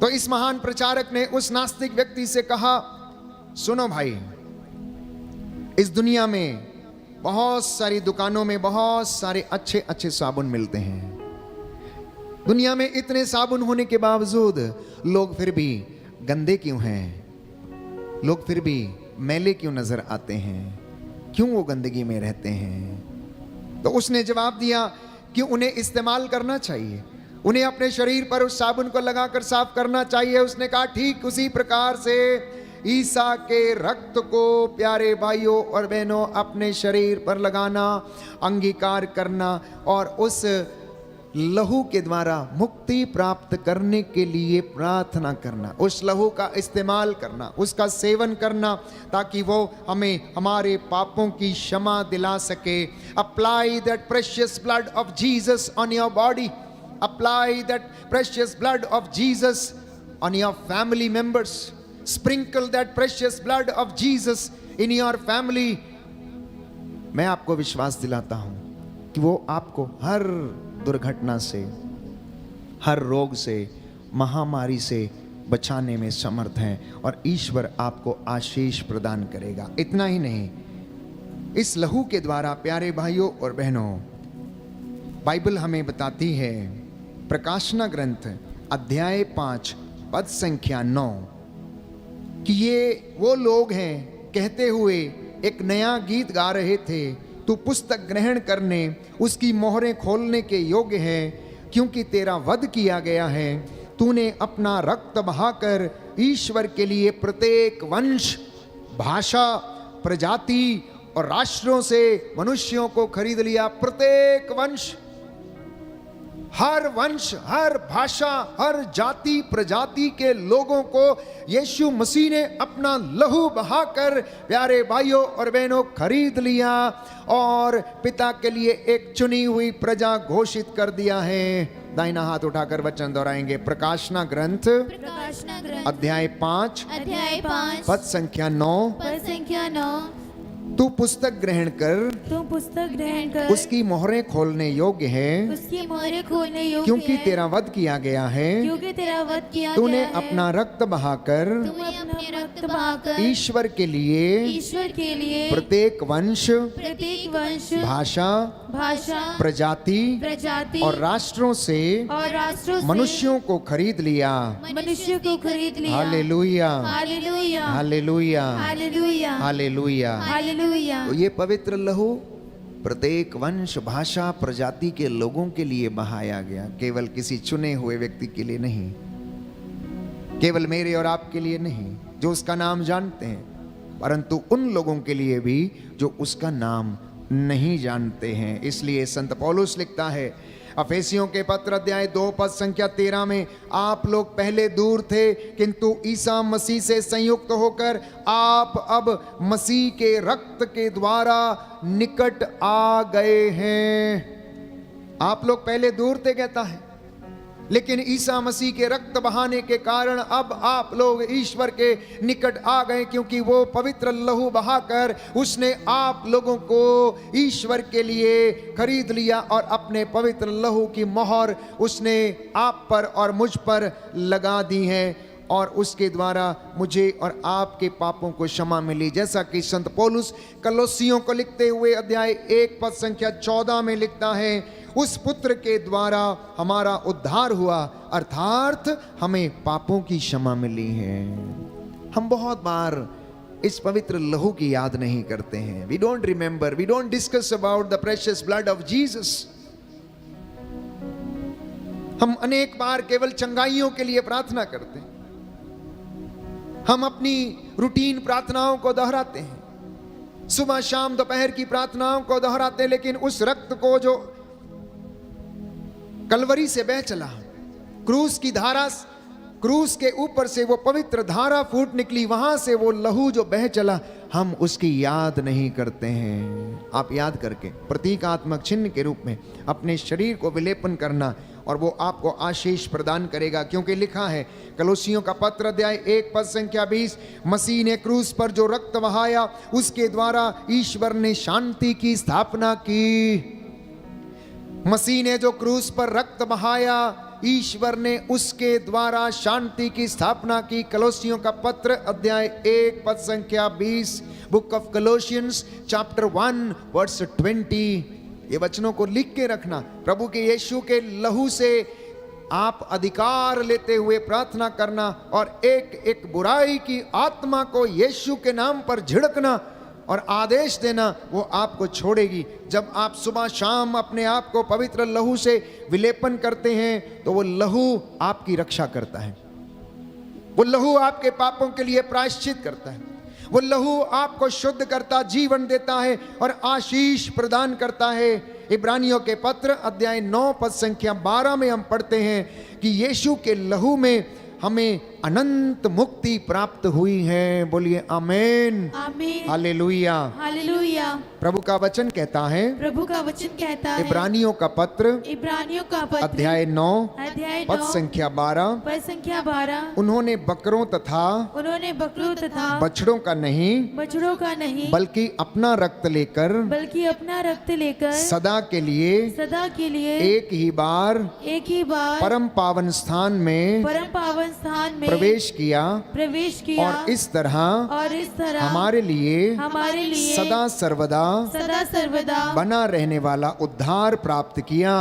तो इस महान प्रचारक ने उस नास्तिक व्यक्ति से कहा, सुनो भाई, इस दुनिया में बहुत सारी दुकानों में बहुत सारे अच्छे अच्छे साबुन मिलते हैं। दुनिया में इतने साबुन होने के बावजूद लोग फिर भी गंदे क्यों हैं? लोग फिर भी मैले क्यों नजर आते हैं? क्यों वो गंदगी में रहते हैं? तो उसने जवाब दिया कि उन्हें इस्तेमाल करना चाहिए, उन्हें अपने शरीर पर उस साबुन को लगाकर साफ करना चाहिए। उसने कहा ठीक उसी प्रकार से ईसा के रक्त को प्यारे भाइयों और बहनों अपने शरीर पर लगाना, अंगीकार करना और उस लहू के द्वारा मुक्ति प्राप्त करने के लिए प्रार्थना करना, उस लहू का इस्तेमाल करना, उसका सेवन करना, ताकि वो हमें हमारे पापों की क्षमा दिला सके। Apply that precious blood of Jesus on your body, apply that precious blood of Jesus on your family members, sprinkle that precious blood of Jesus in your family. मैं आपको विश्वास दिलाता हूं कि वो आपको हर दुर्घटना से, हर रोग से, महामारी से बचाने में समर्थ हैं और ईश्वर आपको आशीष प्रदान करेगा। इतना ही नहीं, इस लहू के द्वारा प्यारे भाइयों और बहनों, बाइबल हमें बताती है, प्रकाशना ग्रंथ अध्याय 5 पद संख्या 9, कि ये वो लोग हैं कहते हुए एक नया गीत गा रहे थे, तू पुस्तक ग्रहण करने, उसकी मोहरें खोलने के योग्य है, क्योंकि तेरा वध किया गया है। तूने अपना रक्त बहाकर ईश्वर के लिए प्रत्येक वंश, भाषा, प्रजाति और राष्ट्रों से मनुष्यों को खरीद लिया। प्रत्येक वंश, हर वंश, हर भाषा, हर जाति प्रजाति के लोगों को यीशु मसीह ने अपना लहू बहाकर प्यारे भाइयों और बहनों खरीद लिया और पिता के लिए एक चुनी हुई प्रजा घोषित कर दिया है। दाहिना हाथ उठाकर वचन दोहराएंगे। प्रकाशना ग्रंथ अध्याय 5 पद संख्या 9, तू पुस्तक ग्रहण कर, उसकी मोहरें खोलने योग्य है, क्योंकि तेरा वध किया गया है। तूने अपना रक्त बहाकर ईश्वर के लिए प्रत्येक वंश, भाषा, प्रजाति और राष्ट्रों से मनुष्यों को खरीद लिया। Hallelujah, hallelujah, hallelujah. तो ये पवित्र लहू प्रत्येक वंश, भाषा, प्रजाति के लोगों के लिए बहाया गया, केवल किसी चुने हुए व्यक्ति के लिए नहीं, केवल मेरे और आपके लिए नहीं जो उसका नाम जानते हैं, परंतु उन लोगों के लिए भी जो उसका नाम नहीं जानते हैं। इसलिए संत पौलुस लिखता है अफेसियों के पत्र अध्याय 2 पद संख्या 13 में, आप लोग पहले दूर थे, किंतु ईसा मसीह से संयुक्त होकर आप अब मसीह के रक्त के द्वारा निकट आ गए हैं। आप लोग पहले दूर थे कहता है, लेकिन ईसा मसीह के रक्त बहाने के कारण अब आप लोग ईश्वर के निकट आ गए, क्योंकि वो पवित्र लहू बहाकर उसने आप लोगों को ईश्वर के लिए खरीद लिया और अपने पवित्र लहू की मोहर उसने आप पर और मुझ पर लगा दी है और उसके द्वारा मुझे और आपके पापों को क्षमा मिली। जैसा कि संत पौलुस कलोसियों को लिखते हुए अध्याय 1 पद संख्या 14 में लिखता है, उस पुत्र के द्वारा हमारा उद्धार हुआ, अर्थात हमें पापों की क्षमा मिली है। हम बहुत बार इस पवित्र लहू की याद नहीं करते हैं। We don't remember, we don't discuss about the precious blood of Jesus. हम अनेक बार केवल चंगाइयों के लिए प्रार्थना करते हैं, हम अपनी रूटीन प्रार्थनाओं को दोहराते हैं, सुबह शाम दोपहर की प्रार्थनाओं को दोहराते हैं, लेकिन उस रक्त को जो कलवरी से बह चला, क्रूस की धारा, क्रूस के ऊपर से वो पवित्र धारा फूट निकली, वहां से वो लहू जो बह चला, हम उसकी याद नहीं करते हैं। आप याद करके प्रतीकात्मक चिन्ह के रूप में अपने शरीर को विलेपन करना और वो आपको आशीष प्रदान करेगा, क्योंकि लिखा है कलोसियों का पत्र अध्याय 1 पद संख्या 20, मसीह ने क्रूस पर जो रक्त बहाया उसके द्वारा ईश्वर ने शांति की स्थापना की। मसीह ने जो क्रूस पर रक्त बहाया, ईश्वर ने उसके द्वारा शांति की स्थापना की। कलोसियों का पत्र अध्याय 1 पद संख्या 20, बुक ऑफ कलोशियंस चैप्टर 1 वर्स 20। ये वचनों को लिख के रखना। प्रभु के यीशु के लहू से आप अधिकार लेते हुए प्रार्थना करना और एक एक बुराई की आत्मा को यीशु के नाम पर झिड़कना और आदेश देना, वो आपको छोड़ेगी। जब आप सुबह शाम अपने आप को पवित्र लहू से विलेपन करते हैं तो वो लहू आपकी रक्षा करता है, वो लहू आपके पापों के लिए प्रायश्चित करता है, वो लहू आपको शुद्ध करता, जीवन देता है और आशीष प्रदान करता है। इब्रानियों के पत्र अध्याय 9 पद संख्या 12 में हम पढ़ते हैं कि यीशु के लहू में हमें अनंत मुक्ति प्राप्त हुई है। बोलिए आमीन, आमीन, हालेलुया। हालेलुया। प्रभु का वचन कहता है, प्रभु का वचन कहता है, इब्रानियों का पत्र इब्रानियों का पत्र अध्याय 9 अध्याय पद 9 संख्या 12, पद संख्या 12, उन्होंने बकरों तथा उन्होंने बकरों तथा बछड़ों का नहीं बछड़ों का नहीं बल्कि अपना रक्त लेकर बल्कि अपना रक्त लेकर सदा के लिए एक ही बार परम पावन स्थान में प्रवेश किया और इस तरह हमारे लिए सदा सर्वदा बना रहने वाला उद्धार प्राप्त किया।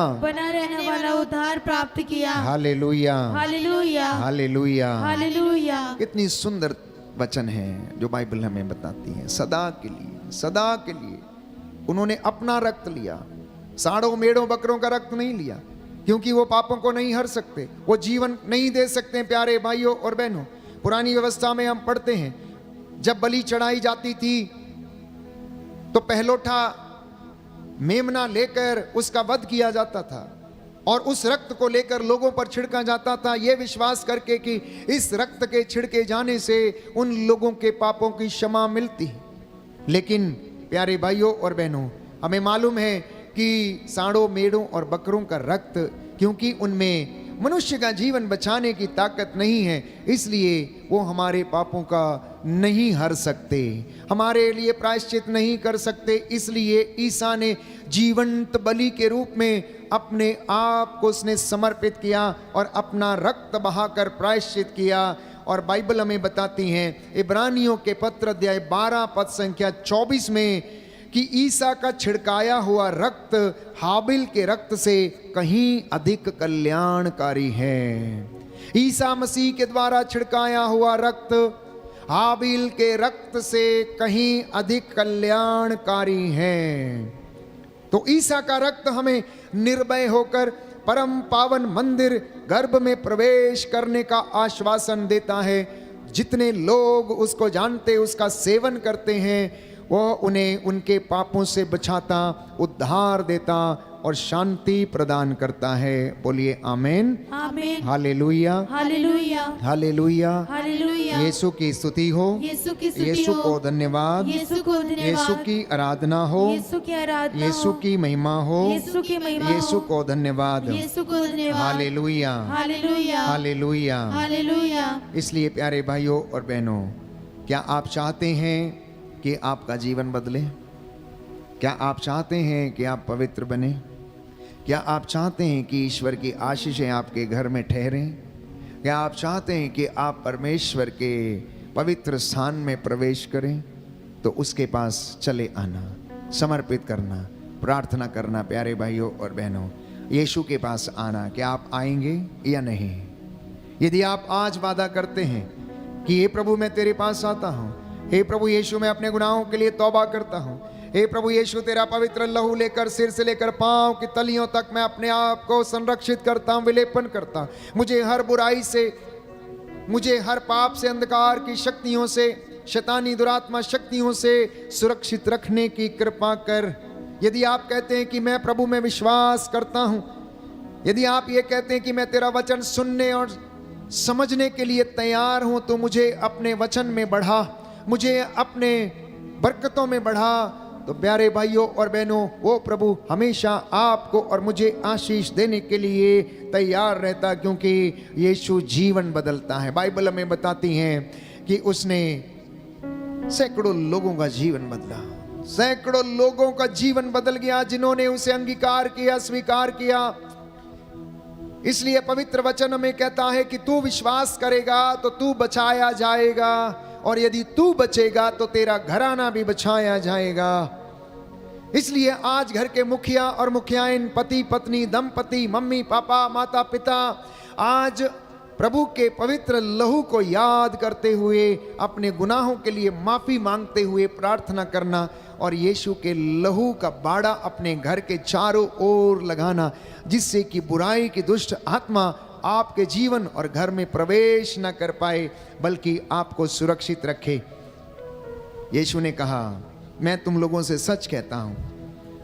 Hallelujah, hallelujah, hallelujah, hallelujah. कितनी सुंदर वचन है जो बाइबल हमें बताती है। सदा के लिए उन्होंने अपना रक्त लिया, साड़ों मेढ़ों बकरों का रक्त नहीं लिया, क्योंकि वो पापों को नहीं हर सकते, वो जीवन नहीं दे सकते। प्यारे भाइयों और बहनों, पुरानी व्यवस्था में हम पढ़ते हैं जब बलि चढ़ाई जाती थी तो पहलोठा मेमना लेकर उसका वध किया जाता था और उस रक्त को लेकर लोगों पर छिड़का जाता था, यह विश्वास करके कि इस रक्त के छिड़के जाने से उन लोगों के पापों की क्षमा मिलती है। लेकिन प्यारे भाइयों और बहनों, हमें मालूम है कि साड़ों मेढ़ों और बकरों का रक्त, क्योंकि उनमें मनुष्य का जीवन बचाने की ताकत नहीं है, इसलिए वो हमारे पापों का नहीं हर सकते, हमारे लिए प्रायश्चित नहीं कर सकते। इसलिए ईसा ने जीवंत बलि के रूप में अपने आप को उसने समर्पित किया और अपना रक्त बहाकर प्रायश्चित किया। और बाइबल हमें बताती है इब्रानियों के पत्र अध्याय 12 पद संख्या 24 में कि ईसा का छिड़काया हुआ रक्त हाबिल के रक्त से कहीं अधिक कल्याणकारी है। ईसा मसीह के द्वारा छिड़काया हुआ रक्त हाबिल के रक्त से कहीं अधिक कल्याणकारी है। तो ईसा का रक्त हमें निर्भय होकर परम पावन मंदिर गर्भ में प्रवेश करने का आश्वासन देता है। जितने लोग उसको जानते, उसका सेवन करते हैं, वो उन्हें उनके पापों से बचाता, उद्धार देता और शांति प्रदान करता है। बोलिए आमीन, आमीन, हालेलुया, हालेलुया, हालेलुया, हालेलुया। यीशु की स्तुति हो, यीशु को धन्यवाद, यीशु की आराधना हो, यीशु की महिमा हो, यीशु को धन्यवाद, हालेलुया, हालेलुया, हालेलुया, हालेलुया। इसलिए प्यारे भाइयों और बहनों, क्या आप चाहते हैं कि आपका जीवन बदले? क्या आप चाहते हैं कि आप पवित्र बने? क्या आप चाहते हैं कि ईश्वर की आशीषें आपके घर में ठहरें? क्या आप चाहते हैं कि आप परमेश्वर के पवित्र स्थान में प्रवेश करें? तो उसके पास चले आना, समर्पित करना, प्रार्थना करना। प्यारे भाइयों और बहनों, यीशु के पास आना। क्या आप आएंगे या नहीं? यदि आप आज वादा करते हैं कि हे प्रभु मैं तेरे पास आता हूँ, हे प्रभु यीशु मैं अपने गुनाहों के लिए तौबा करता हूँ, हे प्रभु यीशु तेरा पवित्र लहू लेकर सिर से लेकर पांव की तलियों तक मैं अपने आप को संरक्षित करता हूँ, विलेपन करता हूँ, मुझे हर बुराई से, मुझे हर पाप से, अंधकार की शक्तियों से, शैतानी दुरात्मा शक्तियों से सुरक्षित रखने की कृपा कर। यदि आप कहते हैं कि मैं प्रभु में विश्वास करता हूँ, यदि आप ये कहते हैं कि मैं तेरा वचन सुनने और समझने के लिए तैयार हूँ, तो मुझे अपने वचन में बढ़ा, मुझे अपने बरकतों में बढ़ा। तो प्यारे भाइयों और बहनों, वो प्रभु हमेशा आपको और मुझे आशीष देने के लिए तैयार रहता, क्योंकि यीशु जीवन बदलता है। बाइबल हमें बताती है कि उसने सैकड़ों लोगों का जीवन बदला, सैकड़ों लोगों का जीवन बदल गया जिन्होंने उसे अंगीकार किया, स्वीकार किया। इसलिए पवित्र वचन हमें कहता है कि तू विश्वास करेगा तो तू बचाया जाएगा, और यदि तू बचेगा तो तेरा घराना भी बचाया जाएगा। इसलिए आज घर के मुखिया और मुखियाइन, पति पत्नी, दंपति, मम्मी पापा, माता पिता, आज प्रभु के पवित्र लहू को याद करते हुए, अपने गुनाहों के लिए माफी मांगते हुए प्रार्थना करना और यीशु के लहू का बाड़ा अपने घर के चारों ओर लगाना, जिससे कि बुराई की दुष्ट आत्मा आपके जीवन और घर में प्रवेश न कर पाए, बल्कि आपको सुरक्षित रखे। यीशु ने कहा, मैं तुम लोगों से सच कहता हूं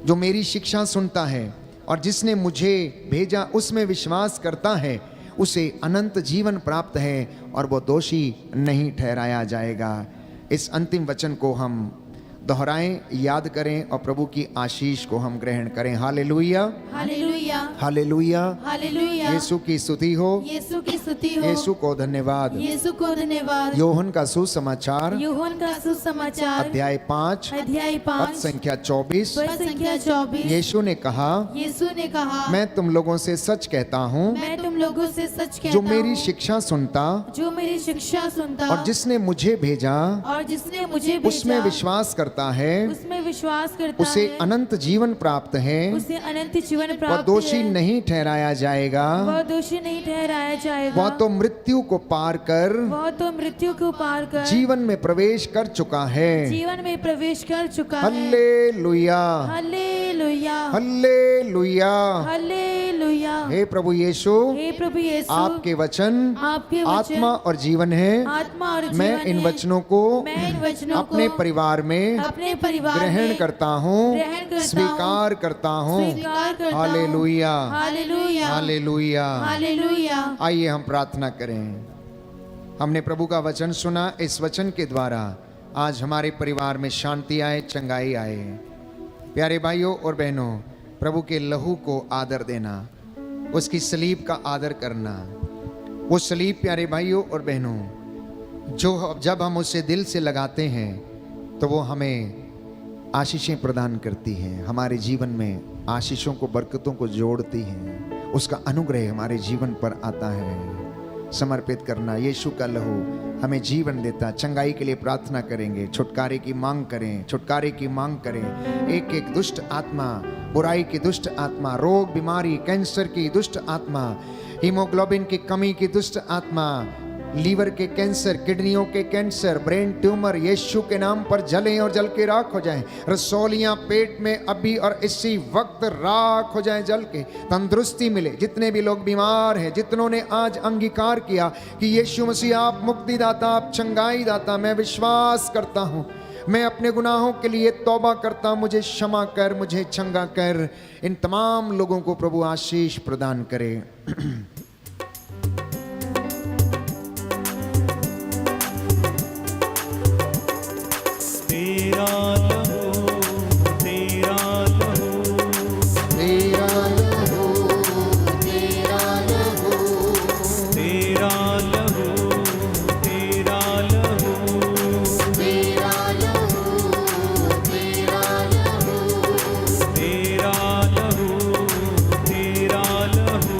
जो मेरी शिक्षा सुनता है और जिसने मुझे भेजा उसमें विश्वास करता है उसे अनंत जीवन प्राप्त है और वो दोषी नहीं ठहराया जाएगा। इस अंतिम वचन को हम दोहराएं, याद करें और प्रभु की आशीष को हम ग्रहण करें। Hallelujah, hallelujah, hallelujah, hallelujah. यीशु की स्तुति हो, यीशु की स्तुति हो, यीशु को धन्यवाद। यीशु को धन्यवाद। यूहन्ना का सुसमाचार यूहन्ना का सुसमाचार अध्याय 5 अध्याय पद 5 संख्या 24। पद संख्या 24। यीशु ने कहा, यीशु ने कहा, मैं तुम लोगों से सच कहता हूँ, मैं तुम लोगों से सच कहता जो हूँ, मेरी शिक्षा सुनता जो मेरी शिक्षा सुनता और जिसने मुझे भेजा और जिसने मुझे भेजा उसमें विश्वास करता है उसमें विश्वास करता उसे है, अनंत जीवन प्राप्त है, उसे अनंत जीवन वह प्राप्त दोषी है। नहीं ठहराया जाएगा, वह दोषी नहीं ठहराया जाएगा। वह तो मृत्यु को पार कर वह तो मृत्यु को पार कर जीवन में प्रवेश कर चुका है। जीवन में प्रवेश कर चुका है। Hallelujah, hallelujah, hallelujah. हालेलुया। हे प्रभु यीशु, हे प्रभु यीशु, आपके वचन आपके वचन आत्मा और जीवन है। आत्मा और मैं जीवन इन है। वचनों को मैं इन वचनों अपने को परिवार में अपने परिवार ग्रहण में करता हूँ, ग्रहण करता स्वीकार करता हूँ। स्वीकार करता हूँ। Hallelujah, hallelujah, hallelujah. हालेलुया। आइए हम प्रार्थना करें। हमने प्रभु का वचन सुना, इस वचन के द्वारा आज हमारे परिवार में शांति आए, चंगाई आए। प्यारे भाइयों और बहनों, प्रभु के लहू को आदर देना, उसकी सलीब का आदर करना। वो सलीब प्यारे भाइयों और बहनों, जो जब हम उसे दिल से लगाते हैं तो वो हमें आशीषें प्रदान करती हैं, हमारे जीवन में आशीषों को, बरकतों को जोड़ती हैं। उसका अनुग्रह हमारे जीवन पर आता है। समर्पित करना, यीशु का लहू हमें जीवन देता। चंगाई के लिए प्रार्थना करेंगे, छुटकारे की मांग करें, छुटकारे की मांग करें। एक एक दुष्ट आत्मा, बुराई की दुष्ट आत्मा, रोग बीमारी, कैंसर की दुष्ट आत्मा, हीमोग्लोबिन की कमी की दुष्ट आत्मा, लीवर के कैंसर, किडनियों के कैंसर, ब्रेन ट्यूमर, यीशु के नाम पर जलें और जल के राख हो जाएं। रसौलियां पेट में अभी और इसी वक्त राख हो जाएं, जल के तंदुरुस्ती मिले। जितने भी लोग बीमार हैं, जितनों ने आज अंगीकार किया कि यीशु मसीह आप मुक्तिदाता, आप चंगाई दाता, मैं विश्वास करता हूँ, मैं अपने गुनाहों के लिए तौबा करता हूँ, मुझे क्षमा कर, मुझे चंगा कर। इन तमाम लोगों को प्रभु आशीष प्रदान करे। तेरा लहू, तेरा लहू, तेरा लहू, तेरा लहू, तेरा लहू, तेरा लहू, तेरा लहू, तेरा लहू, तेरा लहू, तेरा लहू,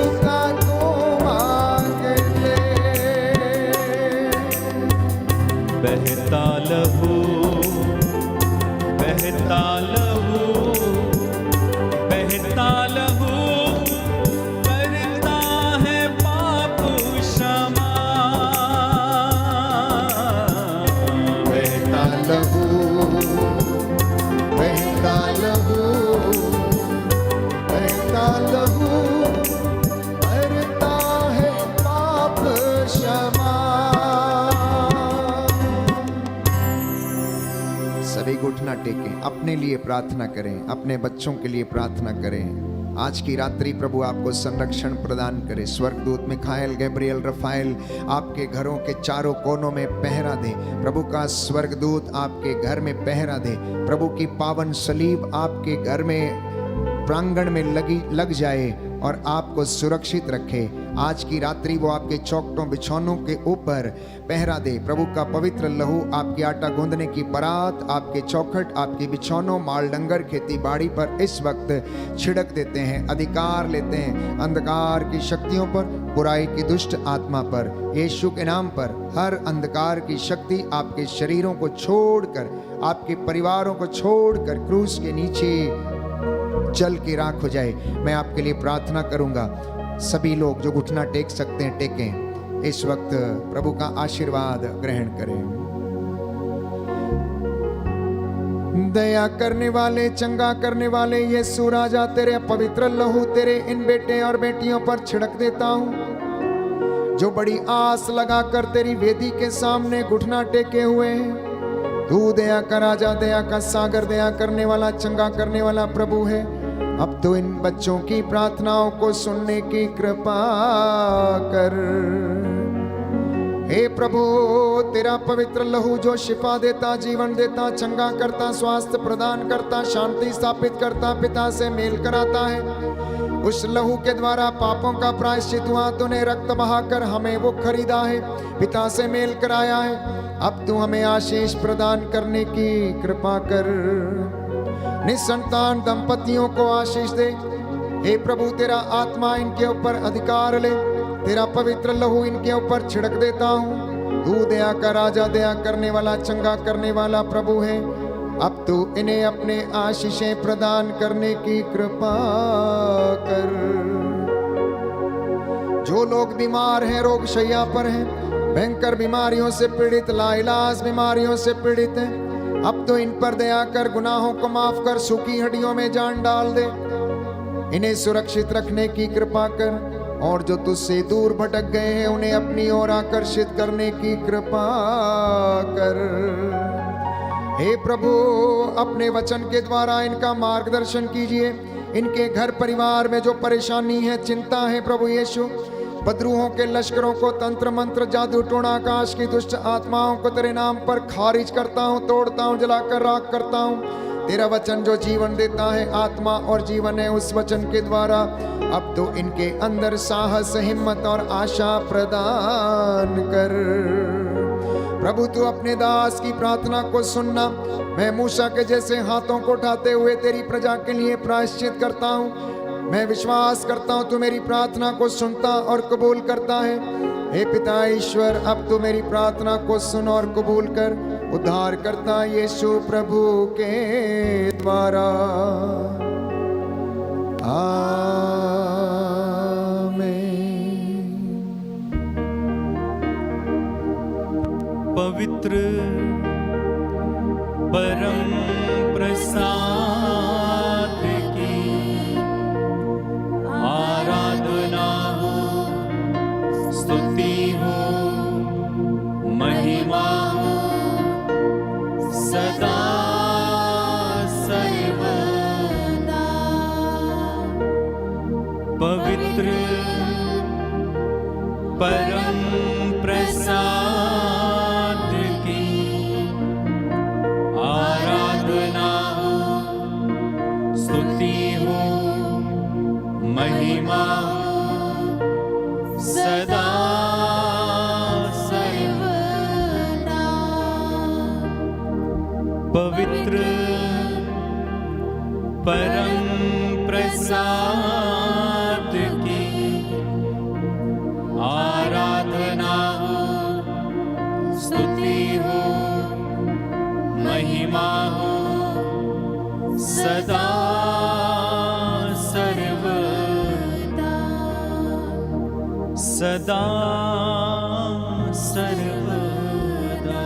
टेकें, अपने लिए प्रार्थना करें, अपने बच्चों के लिए प्रार्थना करें। आज की रात्रि प्रभु आपको संरक्षण प्रदान करे। स्वर्गदूत मिखाएल, गैब्रियल, रफाएल आपके घरों के चारों कोनों में पहरा दे। प्रभु का स्वर्गदूत आपके घर में पहरा दे। प्रभु की पावन सलीब आपके घर में प्रांगण में लग जाए और आपको सुरक्षित रखे। आज की रात्रि वो आपके चौखटों बिछौनों के ऊपर पहरा दे। प्रभु का पवित्र लहू आपकी आटा गूंदने की परात, आपके चौखट, आपके बिछौनों, माल डंगर, खेती बाड़ी पर इस वक्त छिड़क देते हैं। अधिकार लेते हैं अंधकार की शक्तियों पर, बुराई की दुष्ट आत्मा पर, यीशु के नाम पर। हर अंधकार की शक्ति आपके शरीरों को छोड़कर, आपके परिवारों को छोड़कर क्रूस के नीचे जल की राख हो जाए। मैं आपके लिए प्रार्थना करूंगा। सभी लोग जो घुटना टेक सकते हैं टेकें। इस वक्त प्रभु का आशीर्वाद ग्रहण करें। दया करने वाले, चंगा करने वाले यीशु राजा, तेरे पवित्र लहू तेरे इन बेटे और बेटियों पर छिड़क देता हूं, जो बड़ी आस लगाकर तेरी वेदी के सामने घुटना टेके हुए हैं। तू दया का राजा, दया का सागर, दया करने वाला, चंगा करने वाला प्रभु है। अब तो इन बच्चों की प्रार्थनाओं को सुनने की कृपा कर। हे प्रभु, तेरा पवित्र लहू जो शिफा देता, जीवन देता, चंगा करता, स्वास्थ्य प्रदान करता, शांति स्थापित करता, पिता से मेल कराता है, उस लहू के द्वारा पापों का प्रायश्चित हुआ। तूने रक्त बहाकर हमें वो खरीदा है, पिता से मेल कराया है। अब तू हमें आशीष प्रदान करने की कृपा कर। निसंतान दंपतियों को आशीष दे। हे प्रभु, तेरा आत्मा इनके ऊपर अधिकार ले। तेरा पवित्र लहू इनके ऊपर छिड़क देता हूँ। तू दया का राजा, दया करने वाला, चंगा करने वाला प्रभु है। अब तू इन्हें अपने आशीषें प्रदान करने की कृपा कर। जो लोग बीमार हैं, रोग शैया पर हैं, भयंकर बीमारियों से पीड़ित, लाइलाज बीमारियों से पीड़ित हैं, अब तो इन पर दया कर, गुनाहों को माफ कर, सूखी हड्डियों में जान डाल दे। इन्हें सुरक्षित रखने की कृपा कर। और जो तुझसे दूर भटक गए हैं, उन्हें अपनी ओर आकर्षित करने की कृपा कर। हे प्रभु, अपने वचन के द्वारा इनका मार्गदर्शन कीजिए। इनके घर परिवार में जो परेशानी है, चिंता है, प्रभु यीशु, बदरूहों के लश्करों को, तंत्र मंत्र, जादू टोना, आकाश की दुष्ट आत्माओं को तेरे नाम पर खारिज करता हूँ, तोड़ता हूँ, जलाकर राख करता हूँ। तेरा वचन जो जीवन देता है, आत्मा और जीवन है, उस वचन के द्वारा अब तो इनके अंदर साहस, हिम्मत और आशा प्रदान कर। प्रभु, तू अपने दास की प्रार्थना को सुनना। मैं मूसा के जैसे हाथों को उठाते हुए तेरी प्रजा के लिए प्रायश्चित करता हूँ। मैं विश्वास करता हूँ तू मेरी प्रार्थना को सुनता और कबूल करता है। हे पिता ईश्वर, अब तू मेरी प्रार्थना को सुन और कबूल कर। उद्धार करता यीशु प्रभु के द्वारा, आमीन। पवित्र परम प्रसाद की आराधना हो, स्तुति हो, महिमा हो, सदा सर्वदा। पवित्र परम प्रसाद की आराधना हो, स्तुति हो, महिमा हो, सदा सर्वदा। पवित्र परम प्रसाद की आराधना हो, स्तुति हो, महिमा हो, सदा सर्वदा, सदा सर्वदा।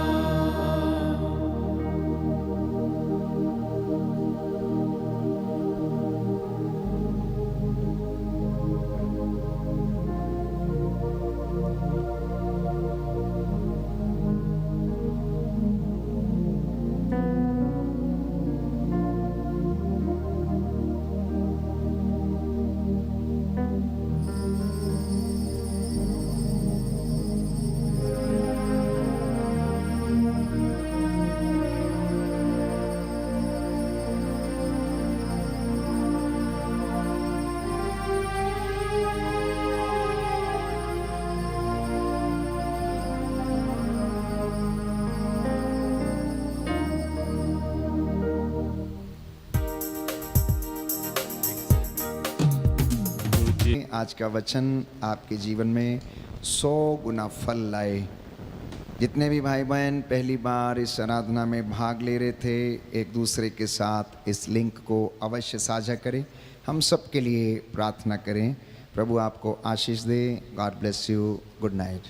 आज का वचन आपके जीवन में 100 गुना फल लाए। जितने भी भाई बहन पहली बार इस आराधना में भाग ले रहे थे, एक दूसरे के साथ इस लिंक को अवश्य साझा करें। हम सब के लिए प्रार्थना करें। प्रभु आपको आशीष दे। God bless you. Good night.